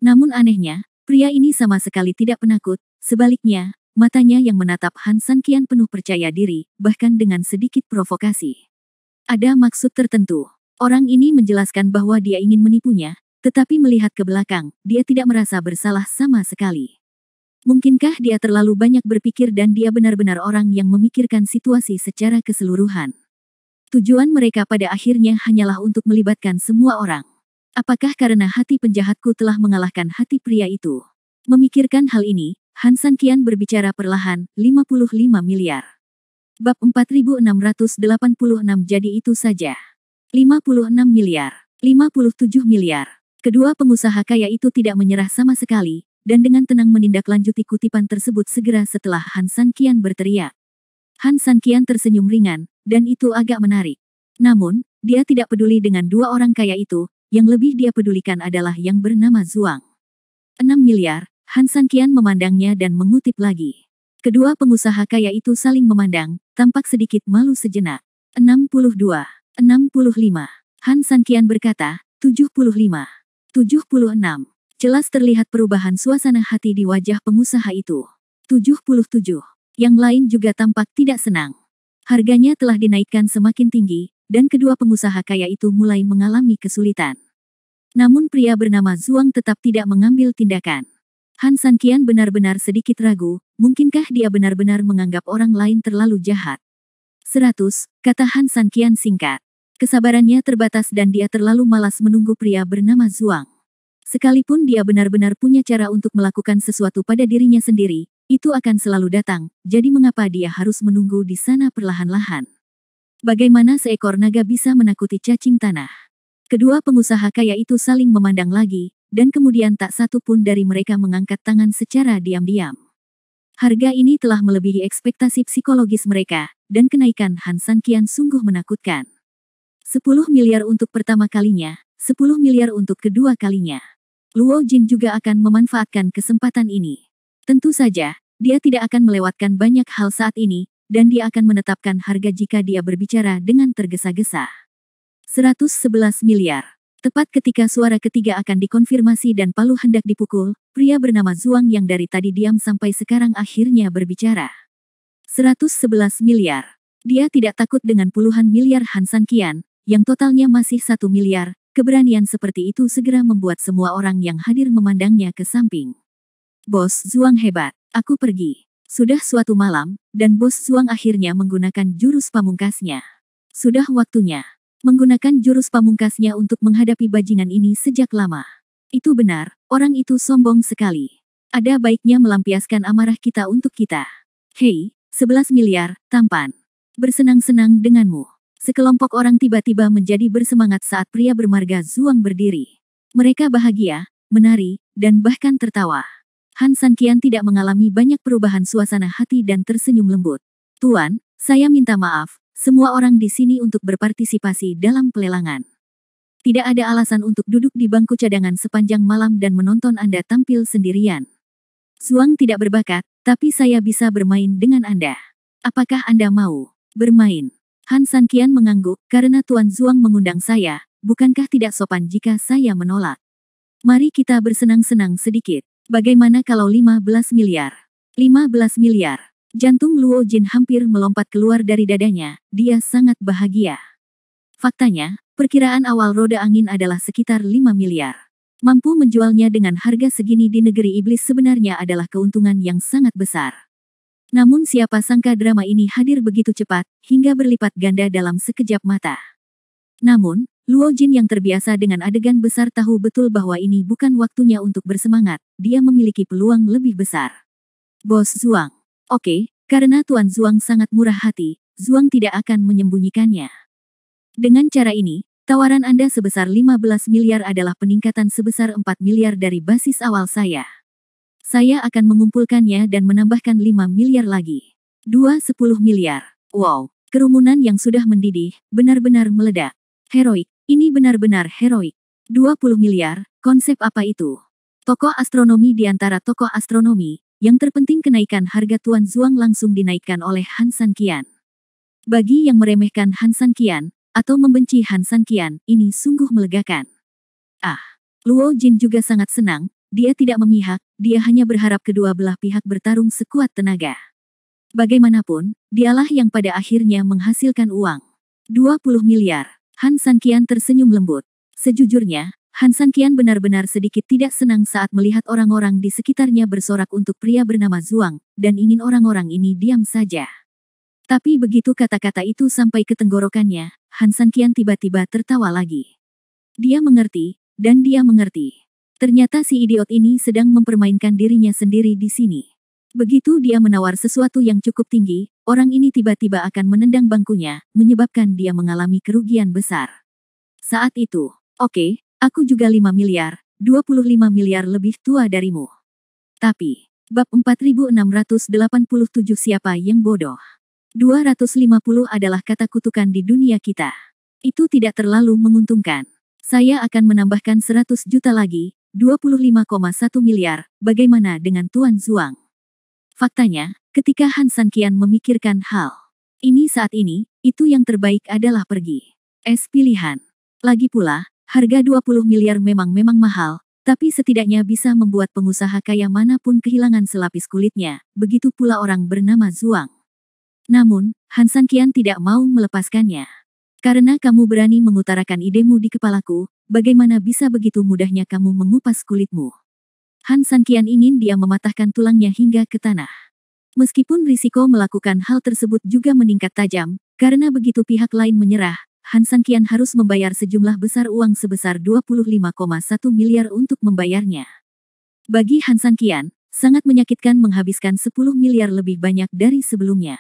Namun anehnya, pria ini sama sekali tidak penakut, sebaliknya, matanya yang menatap Han San Qian penuh percaya diri, bahkan dengan sedikit provokasi. Ada maksud tertentu. Orang ini menjelaskan bahwa dia ingin menipunya, tetapi melihat ke belakang, dia tidak merasa bersalah sama sekali. Mungkinkah dia terlalu banyak berpikir dan dia benar-benar orang yang memikirkan situasi secara keseluruhan? Tujuan mereka pada akhirnya hanyalah untuk melibatkan semua orang. Apakah karena hati penjahatku telah mengalahkan hati pria itu? Memikirkan hal ini, Han San Qian berbicara perlahan, 55 miliar. Bab 4686 jadi itu saja. 56 miliar. 57 miliar. Kedua pengusaha kaya itu tidak menyerah sama sekali, dan dengan tenang menindaklanjuti kutipan tersebut segera setelah Han San Qian berteriak. Han San Qian tersenyum ringan, dan itu agak menarik. Namun, dia tidak peduli dengan dua orang kaya itu, yang lebih dia pedulikan adalah yang bernama Zhuang. 6 miliar, Han San Qian memandangnya dan mengutip lagi. Kedua pengusaha kaya itu saling memandang, tampak sedikit malu sejenak. 62, 65. Han San Qian berkata, 75, 76. Jelas terlihat perubahan suasana hati di wajah pengusaha itu. 77. Yang lain juga tampak tidak senang. Harganya telah dinaikkan semakin tinggi, dan kedua pengusaha kaya itu mulai mengalami kesulitan. Namun pria bernama Zhuang tetap tidak mengambil tindakan. Han San Qian benar-benar sedikit ragu, mungkinkah dia benar-benar menganggap orang lain terlalu jahat. 100, kata Han San Qian singkat. Kesabarannya terbatas dan dia terlalu malas menunggu pria bernama Zhuang. Sekalipun dia benar-benar punya cara untuk melakukan sesuatu pada dirinya sendiri, itu akan selalu datang, jadi mengapa dia harus menunggu di sana perlahan-lahan? Bagaimana seekor naga bisa menakuti cacing tanah? Kedua pengusaha kaya itu saling memandang lagi, dan kemudian tak satu pun dari mereka mengangkat tangan secara diam-diam. Harga ini telah melebihi ekspektasi psikologis mereka, dan kenaikan Han San Qian sungguh menakutkan. 10 miliar untuk pertama kalinya, 10 miliar untuk kedua kalinya. Luo Jin juga akan memanfaatkan kesempatan ini. Tentu saja, dia tidak akan melewatkan banyak hal saat ini, dan dia akan menetapkan harga jika dia berbicara dengan tergesa-gesa. 111 miliar. Tepat ketika suara ketiga akan dikonfirmasi dan palu hendak dipukul, pria bernama Zhuang yang dari tadi diam sampai sekarang akhirnya berbicara. 111 miliar. Dia tidak takut dengan puluhan miliar Han San Qian, yang totalnya masih 1 miliar. Keberanian seperti itu segera membuat semua orang yang hadir memandangnya ke samping. Bos Zhuang hebat, aku pergi. Sudah suatu malam, dan Bos Zhuang akhirnya menggunakan jurus pamungkasnya. Sudah waktunya. Menggunakan jurus pamungkasnya untuk menghadapi bajingan ini sejak lama. Itu benar, orang itu sombong sekali. Ada baiknya melampiaskan amarah kita untuk kita. Hei, 11 miliar, tampan. Bersenang-senang denganmu. Sekelompok orang tiba-tiba menjadi bersemangat saat pria bermarga Zhuang berdiri. Mereka bahagia, menari, dan bahkan tertawa. Han San Qian tidak mengalami banyak perubahan suasana hati dan tersenyum lembut. Tuan, saya minta maaf, semua orang di sini untuk berpartisipasi dalam pelelangan. Tidak ada alasan untuk duduk di bangku cadangan sepanjang malam dan menonton Anda tampil sendirian. Zhuang tidak berbakat, tapi saya bisa bermain dengan Anda. Apakah Anda mau bermain? Han San Qian mengangguk, karena Tuan Zhuang mengundang saya, bukankah tidak sopan jika saya menolak? Mari kita bersenang-senang sedikit. Bagaimana kalau 15 miliar? 15 miliar. Jantung Luo Jin hampir melompat keluar dari dadanya, dia sangat bahagia. Faktanya, perkiraan awal roda angin adalah sekitar 5 miliar. Mampu menjualnya dengan harga segini di negeri iblis sebenarnya adalah keuntungan yang sangat besar. Namun siapa sangka drama ini hadir begitu cepat, hingga berlipat ganda dalam sekejap mata. Namun, Luo Jin yang terbiasa dengan adegan besar tahu betul bahwa ini bukan waktunya untuk bersemangat, dia memiliki peluang lebih besar. Bos Zhuang. Oke, karena Tuan Zhuang sangat murah hati, Zhuang tidak akan menyembunyikannya. Dengan cara ini, tawaran Anda sebesar 15 miliar adalah peningkatan sebesar 4 miliar dari basis awal saya. Saya akan mengumpulkannya dan menambahkan 5 miliar lagi. 10 miliar. Wow, kerumunan yang sudah mendidih, benar-benar meledak. Heroik, ini benar-benar heroik. 20 miliar, konsep apa itu? Tokoh astronomi di antara tokoh astronomi, yang terpenting kenaikan harga Tuan Zhuang langsung dinaikkan oleh Han San Qian. Bagi yang meremehkan Han San Qian, atau membenci Han Sanqian, ini sungguh melegakan. Ah, Luo Jin juga sangat senang, dia tidak memihak, dia hanya berharap kedua belah pihak bertarung sekuat tenaga. Bagaimanapun, dialah yang pada akhirnya menghasilkan uang. 20 miliar. Han Sanqian tersenyum lembut. Sejujurnya, Han Sanqian benar-benar sedikit tidak senang saat melihat orang-orang di sekitarnya bersorak untuk pria bernama Zuang, dan ingin orang-orang ini diam saja. Tapi begitu kata-kata itu sampai ke tenggorokannya, Han Sanqian tiba-tiba tertawa lagi. Dia mengerti, dan dia mengerti. Ternyata si idiot ini sedang mempermainkan dirinya sendiri di sini. Begitu dia menawar sesuatu yang cukup tinggi, orang ini tiba-tiba akan menendang bangkunya, menyebabkan dia mengalami kerugian besar. Saat itu, oke, aku juga 5 miliar, 25 miliar lebih tua darimu. Tapi, bab 4687 siapa yang bodoh? 250 adalah kata kutukan di dunia kita. Itu tidak terlalu menguntungkan. Saya akan menambahkan 100 juta lagi, 25,1 miliar, bagaimana dengan Tuan Zuang? Faktanya, ketika Han Sanqian memikirkan hal ini saat ini, itu yang terbaik adalah pergi. Pilihan. Lagi pula, harga 20 miliar memang mahal, tapi setidaknya bisa membuat pengusaha kaya manapun kehilangan selapis kulitnya, begitu pula orang bernama Zuang. Namun, Han Sanqian tidak mau melepaskannya. Karena kamu berani mengutarakan idemu di kepalaku, bagaimana bisa begitu mudahnya kamu mengupas kulitmu? Han Sanqian ingin dia mematahkan tulangnya hingga ke tanah. Meskipun risiko melakukan hal tersebut juga meningkat tajam, karena begitu pihak lain menyerah, Han Sanqian harus membayar sejumlah besar uang sebesar 25,1 miliar untuk membayarnya. Bagi Han Sanqian, sangat menyakitkan menghabiskan 10 miliar lebih banyak dari sebelumnya.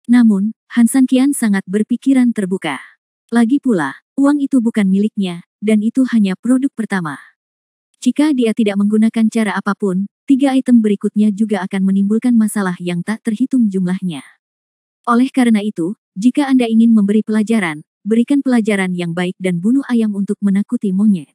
Namun, Han Sanqian sangat berpikiran terbuka. Lagi pula, uang itu bukan miliknya, dan itu hanya produk pertama. Jika dia tidak menggunakan cara apapun, 3 item berikutnya juga akan menimbulkan masalah yang tak terhitung jumlahnya. Oleh karena itu, jika Anda ingin memberi pelajaran, berikan pelajaran yang baik dan bunuh ayam untuk menakuti monyet.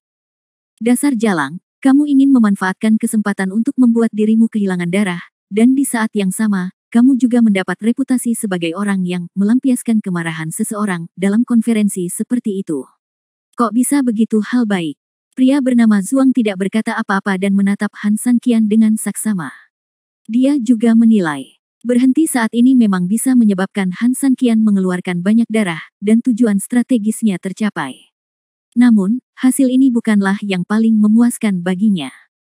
Dasar jalang, kamu ingin memanfaatkan kesempatan untuk membuat dirimu kehilangan darah, dan di saat yang sama, kamu juga mendapat reputasi sebagai orang yang melampiaskan kemarahan seseorang dalam konferensi seperti itu. Kok bisa begitu hal baik? Pria bernama Zuang tidak berkata apa-apa dan menatap Han Sanqian dengan saksama. Dia juga menilai, berhenti saat ini memang bisa menyebabkan Han Sanqian mengeluarkan banyak darah, dan tujuan strategisnya tercapai. Namun, hasil ini bukanlah yang paling memuaskan baginya.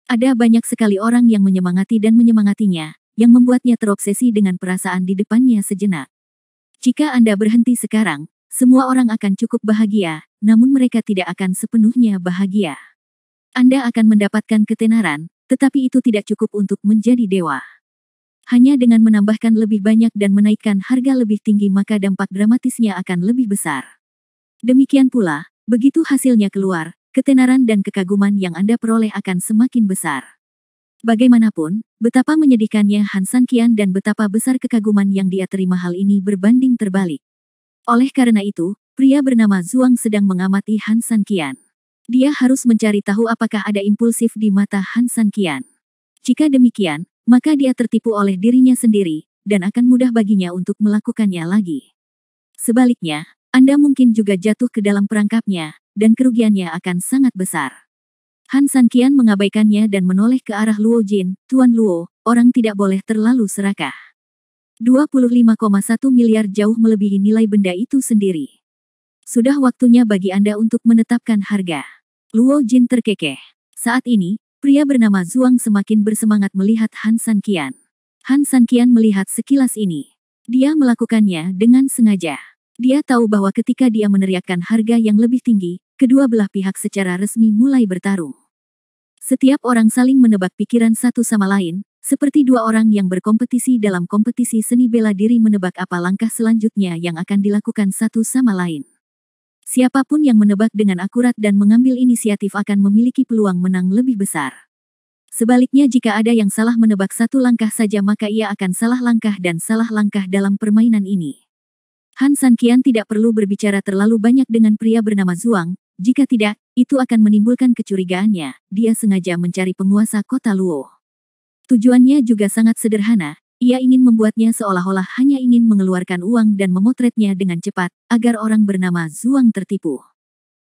Ada banyak sekali orang yang menyemangati dan menyemangatinya, yang membuatnya terobsesi dengan perasaan di depannya sejenak. Jika Anda berhenti sekarang, semua orang akan cukup bahagia, namun mereka tidak akan sepenuhnya bahagia. Anda akan mendapatkan ketenaran, tetapi itu tidak cukup untuk menjadi dewa. Hanya dengan menambahkan lebih banyak dan menaikkan harga lebih tinggi maka dampak dramatisnya akan lebih besar. Demikian pula, begitu hasilnya keluar, ketenaran dan kekaguman yang Anda peroleh akan semakin besar. Bagaimanapun, betapa menyedihkannya Han Sanqian dan betapa besar kekaguman yang dia terima hal ini berbanding terbalik. Oleh karena itu, pria bernama Zuang sedang mengamati Han Sanqian. Dia harus mencari tahu apakah ada impulsif di mata Han Sanqian. Jika demikian, maka dia tertipu oleh dirinya sendiri, dan akan mudah baginya untuk melakukannya lagi. Sebaliknya, Anda mungkin juga jatuh ke dalam perangkapnya, dan kerugiannya akan sangat besar. Han Sanqian mengabaikannya dan menoleh ke arah Luo Jin, Tuan Luo, orang tidak boleh terlalu serakah. 25,1 miliar jauh melebihi nilai benda itu sendiri. Sudah waktunya bagi Anda untuk menetapkan harga. Luo Jin terkekeh. Saat ini, pria bernama Zuang semakin bersemangat melihat Han Sanqian. Han Sanqian melihat sekilas ini. Dia melakukannya dengan sengaja. Dia tahu bahwa ketika dia meneriakkan harga yang lebih tinggi, kedua belah pihak secara resmi mulai bertarung. Setiap orang saling menebak pikiran satu sama lain, seperti dua orang yang berkompetisi dalam kompetisi seni bela diri menebak apa langkah selanjutnya yang akan dilakukan satu sama lain. Siapapun yang menebak dengan akurat dan mengambil inisiatif akan memiliki peluang menang lebih besar. Sebaliknya jika ada yang salah menebak satu langkah saja maka ia akan salah langkah dan salah langkah dalam permainan ini. Han Sanqian tidak perlu berbicara terlalu banyak dengan pria bernama Zuang, jika tidak, itu akan menimbulkan kecurigaannya, dia sengaja mencari penguasa kota Luo. Tujuannya juga sangat sederhana, Ia ingin membuatnya seolah-olah hanya ingin mengeluarkan uang dan memotretnya dengan cepat, agar orang bernama Zuang tertipu.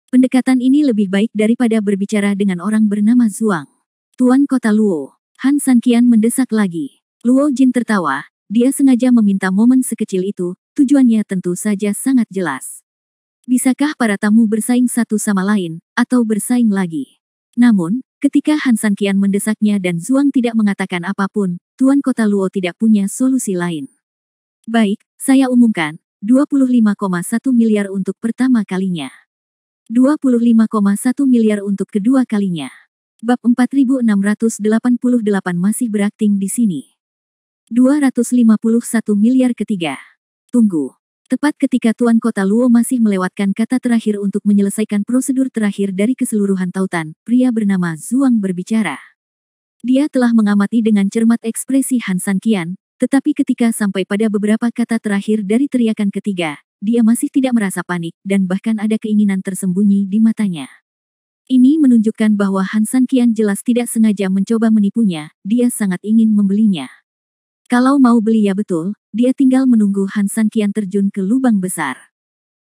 Pendekatan ini lebih baik daripada berbicara dengan orang bernama Zuang. Tuan Kota Luo, Han Sanqian mendesak lagi. Luo Jin tertawa, dia sengaja meminta momen sekecil itu, tujuannya tentu saja sangat jelas. Bisakah para tamu bersaing satu sama lain, atau bersaing lagi? Namun, ketika Han Sanqian mendesaknya dan Zuang tidak mengatakan apapun, Tuan Kota Luo tidak punya solusi lain. Baik, saya umumkan, 25,1 miliar untuk pertama kalinya. 25,1 miliar untuk kedua kalinya. Bab 4688 masih berakting di sini. 251 miliar ketiga. Tunggu. Tepat ketika Tuan Kota Luo masih melewatkan kata terakhir untuk menyelesaikan prosedur terakhir dari keseluruhan tautan, pria bernama Zuang berbicara. Dia telah mengamati dengan cermat ekspresi Han Sanqian, tetapi ketika sampai pada beberapa kata terakhir dari teriakan ketiga, dia masih tidak merasa panik dan bahkan ada keinginan tersembunyi di matanya. Ini menunjukkan bahwa Han Sanqian jelas tidak sengaja mencoba menipunya, dia sangat ingin membelinya. Kalau mau beli ya betul, dia tinggal menunggu Han Sanqian terjun ke lubang besar.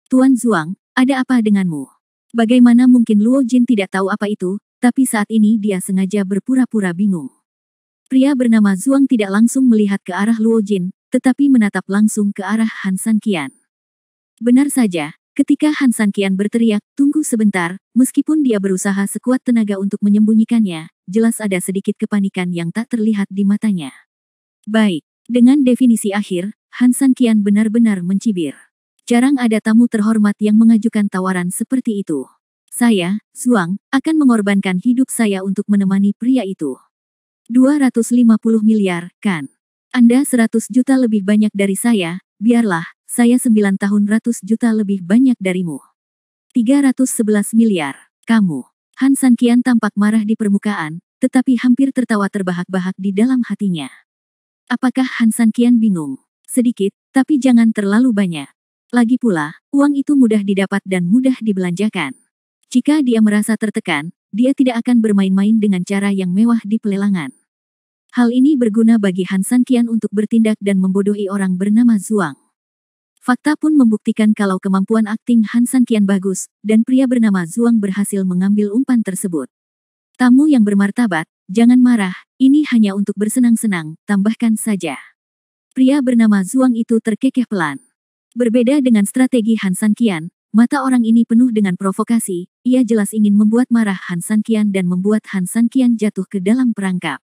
Tuan Zuang, ada apa denganmu? Bagaimana mungkin Luo Jin tidak tahu apa itu, tapi saat ini dia sengaja berpura-pura bingung. Pria bernama Zuang tidak langsung melihat ke arah Luo Jin, tetapi menatap langsung ke arah Han Sanqian. Benar saja, ketika Han Sanqian berteriak, "Tunggu sebentar," meskipun dia berusaha sekuat tenaga untuk menyembunyikannya, jelas ada sedikit kepanikan yang tak terlihat di matanya. Baik, dengan definisi akhir, Han Sanqian benar-benar mencibir. Jarang ada tamu terhormat yang mengajukan tawaran seperti itu. Saya, Zuang, akan mengorbankan hidup saya untuk menemani pria itu. 250 miliar, kan? Anda 100 juta lebih banyak dari saya, biarlah. Saya 9 tahun 100 juta lebih banyak darimu. 311 miliar. Kamu. Han Sanqian tampak marah di permukaan, tetapi hampir tertawa terbahak-bahak di dalam hatinya. Apakah Han Sanqian bingung? Sedikit, tapi jangan terlalu banyak. Lagi pula, uang itu mudah didapat dan mudah dibelanjakan. Jika dia merasa tertekan, dia tidak akan bermain-main dengan cara yang mewah di pelelangan. Hal ini berguna bagi Han Sanqian untuk bertindak dan membodohi orang bernama Zuang. Fakta pun membuktikan kalau kemampuan akting Han Sanqian bagus, dan pria bernama Zuang berhasil mengambil umpan tersebut. Tamu yang bermartabat, jangan marah, ini hanya untuk bersenang-senang, tambahkan saja. Pria bernama Zuang itu terkekeh pelan. Berbeda dengan strategi Han Sanqian, mata orang ini penuh dengan provokasi, ia jelas ingin membuat marah Han Sanqian dan membuat Han Sanqian jatuh ke dalam perangkap.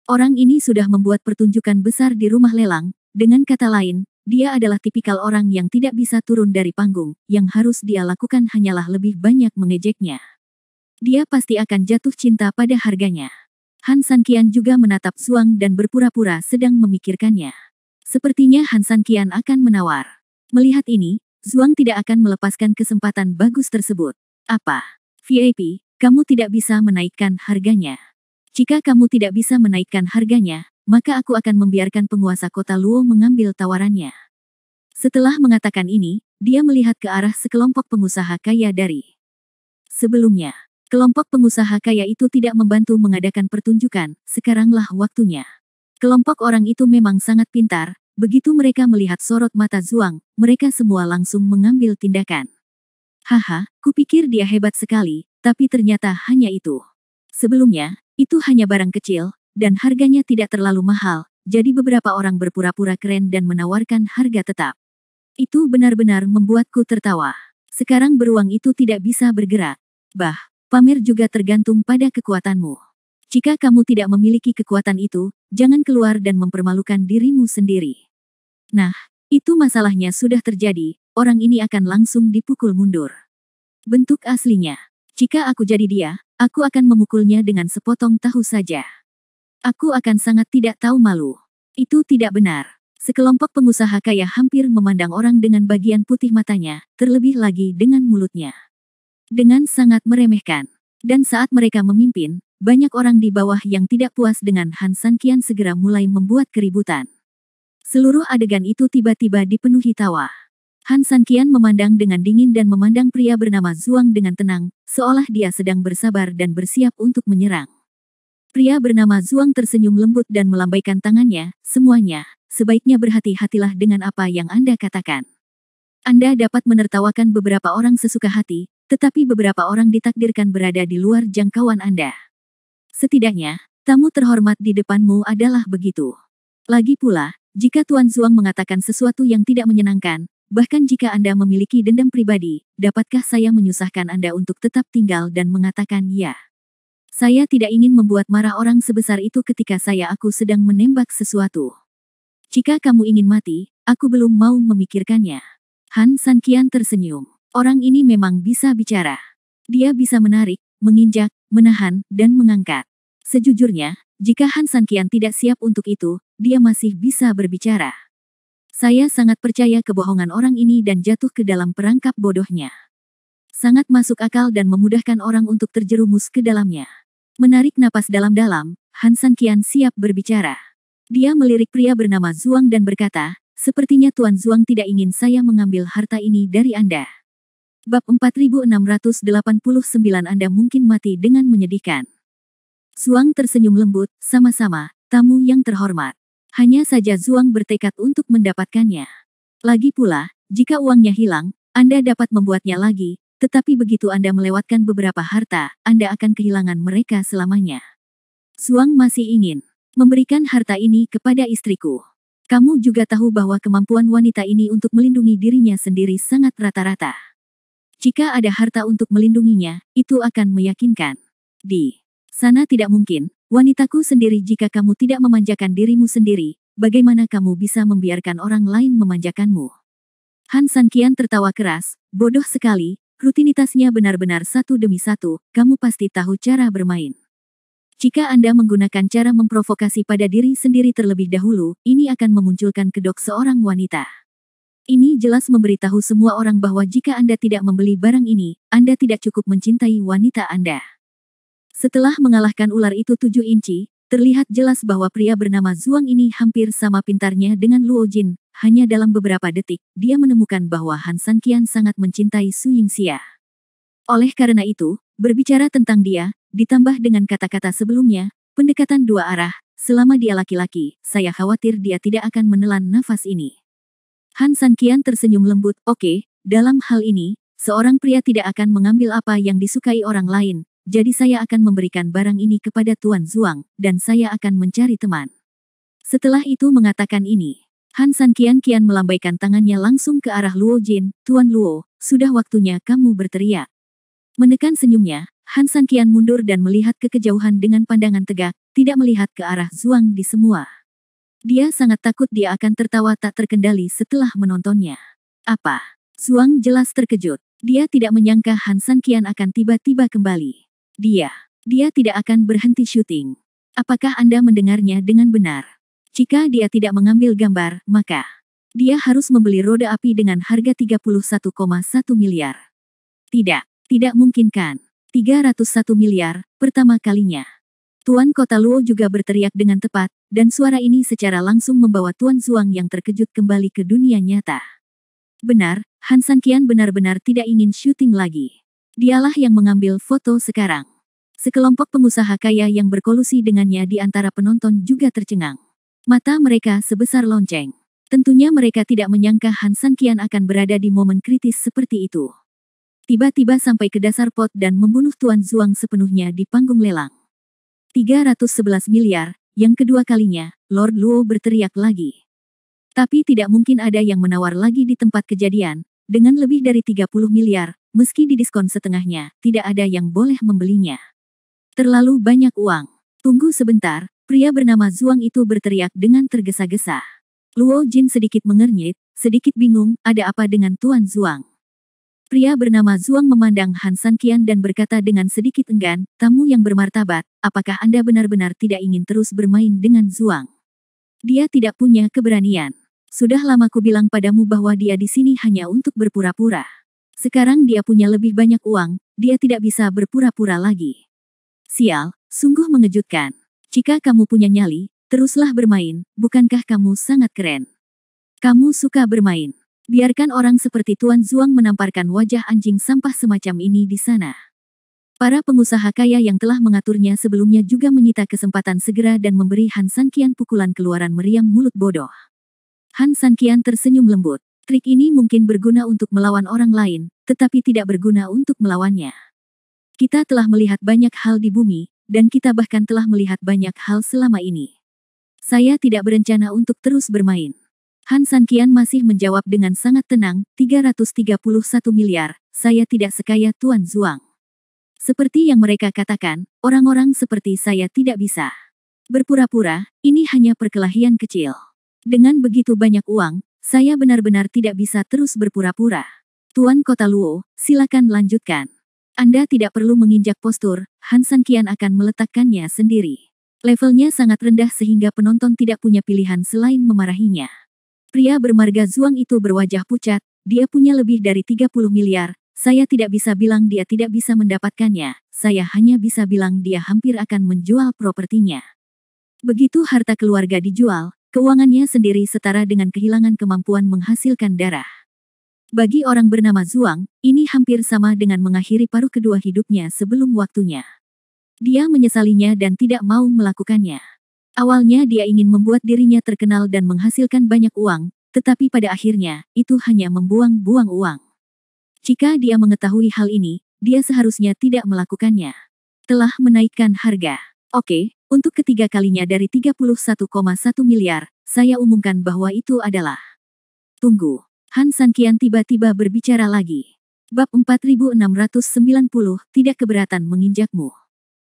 Orang ini sudah membuat pertunjukan besar di rumah lelang, dengan kata lain, dia adalah tipikal orang yang tidak bisa turun dari panggung, yang harus dia lakukan hanyalah lebih banyak mengejeknya. Dia pasti akan jatuh cinta pada harganya. Han Sanqian juga menatap Zuang dan berpura-pura sedang memikirkannya. Sepertinya Han Sanqian akan menawar. Melihat ini, Zuang tidak akan melepaskan kesempatan bagus tersebut. Apa? VIP, kamu tidak bisa menaikkan harganya. Jika kamu tidak bisa menaikkan harganya, maka aku akan membiarkan penguasa kota Luo mengambil tawarannya. Setelah mengatakan ini, dia melihat ke arah sekelompok pengusaha kaya dari sebelumnya. Kelompok pengusaha kaya itu tidak membantu mengadakan pertunjukan, sekaranglah waktunya. Kelompok orang itu memang sangat pintar, begitu mereka melihat sorot mata Zuang, mereka semua langsung mengambil tindakan. Haha, kupikir dia hebat sekali, tapi ternyata hanya itu. Sebelumnya, itu hanya barang kecil, dan harganya tidak terlalu mahal, jadi beberapa orang berpura-pura keren dan menawarkan harga tetap. Itu benar-benar membuatku tertawa. Sekarang beruang itu tidak bisa bergerak. Pamer juga tergantung pada kekuatanmu. Jika kamu tidak memiliki kekuatan itu, jangan keluar dan mempermalukan dirimu sendiri. Nah, itu masalahnya sudah terjadi, orang ini akan langsung dipukul mundur. Bentuk aslinya. Jika aku jadi dia, aku akan memukulnya dengan sepotong tahu saja. Aku akan sangat tidak tahu malu. Itu tidak benar. Sekelompok pengusaha kaya hampir memandang orang dengan bagian putih matanya, terlebih lagi dengan mulutnya. Dengan sangat meremehkan. Dan saat mereka memimpin, banyak orang di bawah yang tidak puas dengan Han Sanqian segera mulai membuat keributan. Seluruh adegan itu tiba-tiba dipenuhi tawa. Han Sanqian memandang dengan dingin dan memandang pria bernama Zuang dengan tenang, seolah dia sedang bersabar dan bersiap untuk menyerang. Pria bernama Zuang tersenyum lembut dan melambaikan tangannya, semuanya, sebaiknya berhati-hatilah dengan apa yang Anda katakan. Anda dapat menertawakan beberapa orang sesuka hati, tetapi beberapa orang ditakdirkan berada di luar jangkauan Anda. Setidaknya, tamu terhormat di depanmu adalah begitu. Lagi pula, jika Tuan Zuang mengatakan sesuatu yang tidak menyenangkan, bahkan jika Anda memiliki dendam pribadi, dapatkah saya menyusahkan Anda untuk tetap tinggal dan mengatakan ya? Saya tidak ingin membuat marah orang sebesar itu ketika aku sedang menembak sesuatu. Jika kamu ingin mati, aku belum mau memikirkannya. Han Sanqian tersenyum. Orang ini memang bisa bicara. Dia bisa menarik, menginjak, menahan, dan mengangkat. Sejujurnya, jika Han Sanqian tidak siap untuk itu, dia masih bisa berbicara. Saya sangat percaya kebohongan orang ini dan jatuh ke dalam perangkap bodohnya. Sangat masuk akal dan memudahkan orang untuk terjerumus ke dalamnya. Menarik napas dalam-dalam, Han Sanqian siap berbicara. Dia melirik pria bernama Zuang dan berkata, sepertinya Tuan Zuang tidak ingin saya mengambil harta ini dari Anda. Bab 4689 Anda mungkin mati dengan menyedihkan. Zuang tersenyum lembut, sama-sama, tamu yang terhormat. Hanya saja Zuang bertekad untuk mendapatkannya. Lagi pula, jika uangnya hilang, Anda dapat membuatnya lagi, tetapi begitu Anda melewatkan beberapa harta, Anda akan kehilangan mereka selamanya. Zuang masih ingin memberikan harta ini kepada istriku. Kamu juga tahu bahwa kemampuan wanita ini untuk melindungi dirinya sendiri sangat rata-rata. Jika ada harta untuk melindunginya, itu akan meyakinkan. Di sana tidak mungkin, wanitaku sendiri. Jika kamu tidak memanjakan dirimu sendiri, bagaimana kamu bisa membiarkan orang lain memanjakanmu? Han Sanqian tertawa keras, bodoh sekali, rutinitasnya benar-benar satu demi satu, kamu pasti tahu cara bermain. Jika Anda menggunakan cara memprovokasi pada diri sendiri terlebih dahulu, ini akan memunculkan kedok seorang wanita. Ini jelas memberitahu semua orang bahwa jika Anda tidak membeli barang ini, Anda tidak cukup mencintai wanita Anda. Setelah mengalahkan ular itu 7 inci, terlihat jelas bahwa pria bernama Zuang ini hampir sama pintarnya dengan Luo Jin. Hanya dalam beberapa detik, dia menemukan bahwa Han Sanqian sangat mencintai Su Yingxia. Oleh karena itu, berbicara tentang dia, ditambah dengan kata-kata sebelumnya, pendekatan dua arah, selama dia laki-laki, saya khawatir dia tidak akan menelan nafas ini. Han Sanqian tersenyum lembut, oke, dalam hal ini, seorang pria tidak akan mengambil apa yang disukai orang lain, jadi saya akan memberikan barang ini kepada Tuan Zuang, dan saya akan mencari teman. Setelah itu mengatakan ini, Han Sanqian kian melambaikan tangannya langsung ke arah Luo Jin, Tuan Luo, sudah waktunya kamu berteriak. Menekan senyumnya, Han Sanqian mundur dan melihat ke kejauhan dengan pandangan tegak, tidak melihat ke arah Zuang di semua. Dia sangat takut dia akan tertawa tak terkendali setelah menontonnya. Apa? Zuang jelas terkejut. Dia tidak menyangka Han Sanqian akan tiba-tiba kembali. Dia tidak akan berhenti syuting. Apakah Anda mendengarnya dengan benar? Jika dia tidak mengambil gambar, maka dia harus membeli roda api dengan harga 31,1 miliar. Tidak mungkin kan? 301 miliar, pertama kalinya. Tuan Kota Luo juga berteriak dengan tepat, dan suara ini secara langsung membawa Tuan Zuang yang terkejut kembali ke dunia nyata. Benar, Han Sanqian benar-benar tidak ingin syuting lagi. Dialah yang mengambil foto sekarang. Sekelompok pengusaha kaya yang berkolusi dengannya di antara penonton juga tercengang. Mata mereka sebesar lonceng. Tentunya mereka tidak menyangka Han Sanqian akan berada di momen kritis seperti itu. Tiba-tiba sampai ke dasar pot dan membunuh Tuan Zuang sepenuhnya di panggung lelang. 311 miliar, yang kedua kalinya, Lord Luo berteriak lagi. Tapi tidak mungkin ada yang menawar lagi di tempat kejadian, dengan lebih dari 30 miliar, meski didiskon setengahnya, tidak ada yang boleh membelinya. Terlalu banyak uang. Tunggu sebentar, pria bernama Zuang itu berteriak dengan tergesa-gesa. Luo Jin sedikit mengernyit, sedikit bingung, ada apa dengan Tuan Zuang? Pria bernama Zuang memandang Han Sanqian dan berkata dengan sedikit enggan, tamu yang bermartabat, apakah Anda benar-benar tidak ingin terus bermain dengan Zuang? Dia tidak punya keberanian. Sudah lama ku bilang padamu bahwa dia di sini hanya untuk berpura-pura. Sekarang dia punya lebih banyak uang, dia tidak bisa berpura-pura lagi. Sial, sungguh mengejutkan. Jika kamu punya nyali, teruslah bermain, bukankah kamu sangat keren? Kamu suka bermain. Biarkan orang seperti Tuan Zuang menamparkan wajah anjing sampah semacam ini di sana. Para pengusaha kaya yang telah mengaturnya sebelumnya juga menyita kesempatan segera dan memberi Han Sanqian pukulan keluaran meriam mulut bodoh. Han Sanqian tersenyum lembut. Trik ini mungkin berguna untuk melawan orang lain, tetapi tidak berguna untuk melawannya. Kita telah melihat banyak hal di bumi, dan kita bahkan telah melihat banyak hal selama ini. Saya tidak berencana untuk terus bermain. Han Sanqian masih menjawab dengan sangat tenang, 331 miliar, saya tidak sekaya Tuan Zuang. Seperti yang mereka katakan, orang-orang seperti saya tidak bisa berpura-pura, ini hanya perkelahian kecil. Dengan begitu banyak uang, saya benar-benar tidak bisa terus berpura-pura. Tuan Kota Luo, silakan lanjutkan. Anda tidak perlu menginjak postur, Han Sanqian akan meletakkannya sendiri. Levelnya sangat rendah sehingga penonton tidak punya pilihan selain memarahinya. Pria bermarga Zuang itu berwajah pucat, dia punya lebih dari 30 miliar, saya tidak bisa bilang dia tidak bisa mendapatkannya, saya hanya bisa bilang dia hampir akan menjual propertinya. Begitu harta keluarga dijual, keuangannya sendiri setara dengan kehilangan kemampuan menghasilkan darah. Bagi orang bernama Zuang, ini hampir sama dengan mengakhiri paruh kedua hidupnya sebelum waktunya. Dia menyesalinya dan tidak mau melakukannya. Awalnya dia ingin membuat dirinya terkenal dan menghasilkan banyak uang, tetapi pada akhirnya, itu hanya membuang-buang uang. Jika dia mengetahui hal ini, dia seharusnya tidak melakukannya. Telah menaikkan harga. Oke, untuk ketiga kalinya dari 31,1 miliar, saya umumkan bahwa itu adalah. Tunggu. Han Sanqian tiba-tiba berbicara lagi. Bab 4690, tidak keberatan menginjakmu.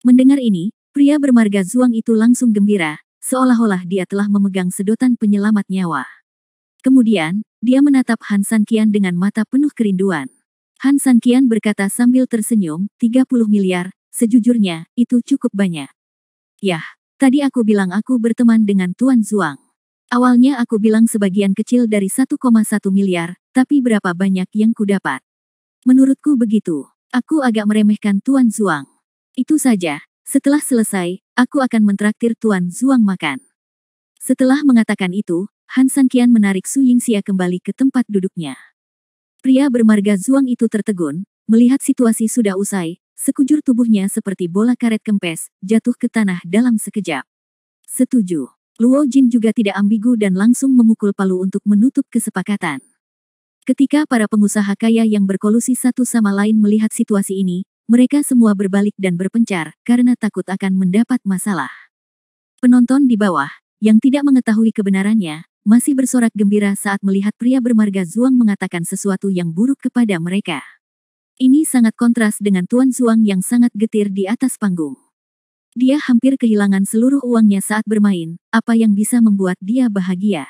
Mendengar ini, pria bermarga Zuang itu langsung gembira, seolah-olah dia telah memegang sedotan penyelamat nyawa. Kemudian, dia menatap Han Sanqian dengan mata penuh kerinduan. Han Sanqian berkata sambil tersenyum, 30 miliar, sejujurnya, itu cukup banyak. Yah, tadi aku bilang aku berteman dengan Tuan Zuang. Awalnya aku bilang sebagian kecil dari 1,1 miliar, tapi berapa banyak yang kudapat? Menurutku begitu. Aku agak meremehkan Tuan Zuang. Itu saja, setelah selesai, aku akan mentraktir Tuan Zuang makan. Setelah mengatakan itu, Han Sanqian menarik Su Yingxia kembali ke tempat duduknya. Pria bermarga Zuang itu tertegun, melihat situasi sudah usai, sekujur tubuhnya seperti bola karet kempes, jatuh ke tanah dalam sekejap. Setuju. Luo Jin juga tidak ambigu dan langsung memukul palu untuk menutup kesepakatan. Ketika para pengusaha kaya yang berkolusi satu sama lain melihat situasi ini, mereka semua berbalik dan berpencar, karena takut akan mendapat masalah. Penonton di bawah, yang tidak mengetahui kebenarannya, masih bersorak gembira saat melihat pria bermarga Zuang mengatakan sesuatu yang buruk kepada mereka. Ini sangat kontras dengan Tuan Zuang yang sangat getir di atas panggung. Dia hampir kehilangan seluruh uangnya saat bermain, apa yang bisa membuat dia bahagia.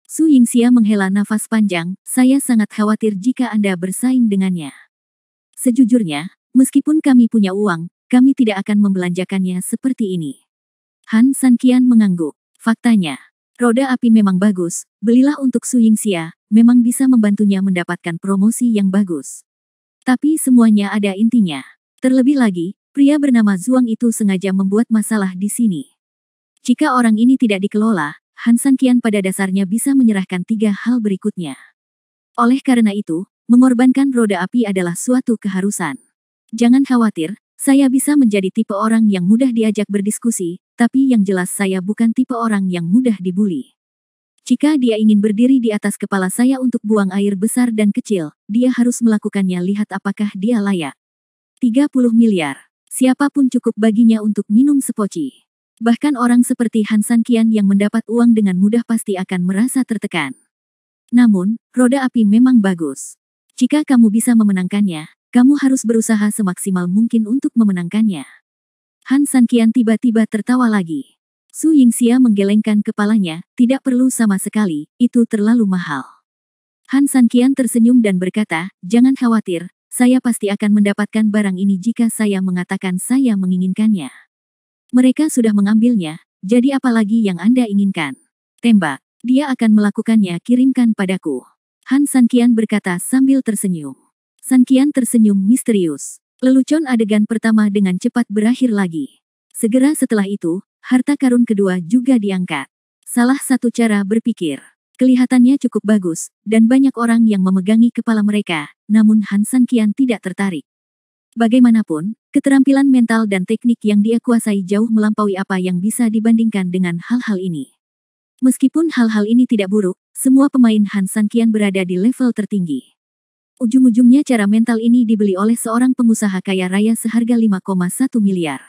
Su Yingxia menghela nafas panjang, saya sangat khawatir jika Anda bersaing dengannya. Sejujurnya, meskipun kami punya uang, kami tidak akan membelanjakannya seperti ini. Han Sanqian mengangguk. Faktanya, roda api memang bagus, belilah untuk Su Yingxia, memang bisa membantunya mendapatkan promosi yang bagus. Tapi semuanya ada intinya. Terlebih lagi, pria bernama Zuang itu sengaja membuat masalah di sini. Jika orang ini tidak dikelola, Han Sanqian pada dasarnya bisa menyerahkan tiga hal berikutnya. Oleh karena itu, mengorbankan roda api adalah suatu keharusan. Jangan khawatir, saya bisa menjadi tipe orang yang mudah diajak berdiskusi, tapi yang jelas saya bukan tipe orang yang mudah dibuli. Jika dia ingin berdiri di atas kepala saya untuk buang air besar dan kecil, dia harus melakukannya, lihat apakah dia layak. 30 miliar. Siapapun cukup baginya untuk minum sepoci. Bahkan orang seperti Han Sanqian yang mendapat uang dengan mudah pasti akan merasa tertekan. Namun, roda api memang bagus. Jika kamu bisa memenangkannya, kamu harus berusaha semaksimal mungkin untuk memenangkannya. Han Sanqian tiba-tiba tertawa lagi. Su Yingxia menggelengkan kepalanya, tidak perlu sama sekali, itu terlalu mahal. Han Sanqian tersenyum dan berkata, jangan khawatir, saya pasti akan mendapatkan barang ini jika saya mengatakan saya menginginkannya. Mereka sudah mengambilnya, jadi apalagi yang Anda inginkan? Tembak, dia akan melakukannya, kirimkan padaku. Han Sanqian berkata sambil tersenyum. Sanqian tersenyum misterius. Lelucon adegan pertama dengan cepat berakhir lagi. Segera setelah itu, harta karun kedua juga diangkat. Salah satu cara berpikir. Kelihatannya cukup bagus, dan banyak orang yang memegangi kepala mereka, namun Han Sanqian tidak tertarik. Bagaimanapun, keterampilan mental dan teknik yang dia kuasai jauh melampaui apa yang bisa dibandingkan dengan hal-hal ini. Meskipun hal-hal ini tidak buruk, semua pemain Han Sanqian berada di level tertinggi. Ujung-ujungnya cara mental ini dibeli oleh seorang pengusaha kaya raya seharga 5,1 miliar.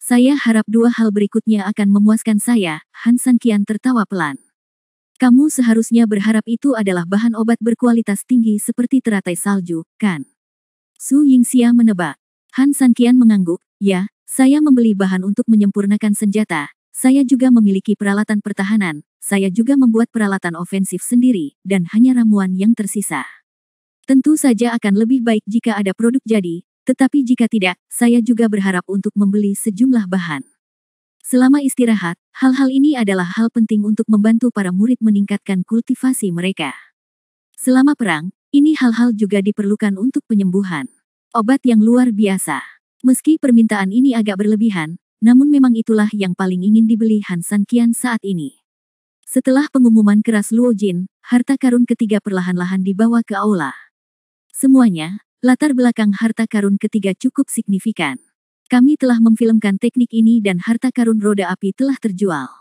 Saya harap dua hal berikutnya akan memuaskan saya, Han Sanqian tertawa pelan. Kamu seharusnya berharap itu adalah bahan obat berkualitas tinggi seperti teratai salju, kan? Su Yingxia menebak. Han Sanqian mengangguk, ya, saya membeli bahan untuk menyempurnakan senjata. Saya juga memiliki peralatan pertahanan, saya juga membuat peralatan ofensif sendiri, dan hanya ramuan yang tersisa. Tentu saja akan lebih baik jika ada produk jadi, tetapi jika tidak, saya juga berharap untuk membeli sejumlah bahan. Selama istirahat, hal-hal ini adalah hal penting untuk membantu para murid meningkatkan kultivasi mereka. Selama perang, ini hal-hal juga diperlukan untuk penyembuhan. Obat yang luar biasa. Meski permintaan ini agak berlebihan, namun memang itulah yang paling ingin dibeli Han Sanqian saat ini. Setelah pengumuman keras Luo Jin, harta karun ketiga perlahan-lahan dibawa ke aula. Semuanya, latar belakang harta karun ketiga cukup signifikan. Kami telah memfilmkan teknik ini dan harta karun roda api telah terjual.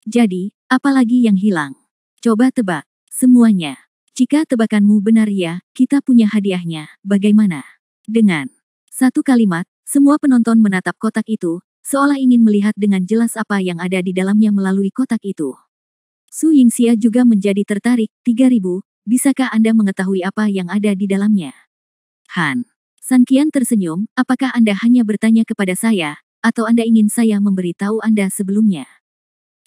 Jadi, apalagi yang hilang? Coba tebak. Semuanya. Jika tebakanmu benar ya, kita punya hadiahnya, bagaimana? Dengan satu kalimat, semua penonton menatap kotak itu, seolah ingin melihat dengan jelas apa yang ada di dalamnya melalui kotak itu. Su Yingxia juga menjadi tertarik, 3.000, bisakah Anda mengetahui apa yang ada di dalamnya? Han Sanqian tersenyum, apakah Anda hanya bertanya kepada saya, atau Anda ingin saya memberitahu Anda sebelumnya?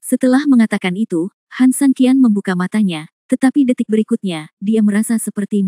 Setelah mengatakan itu, Han Sanqian membuka matanya, tetapi detik berikutnya, dia merasa seperti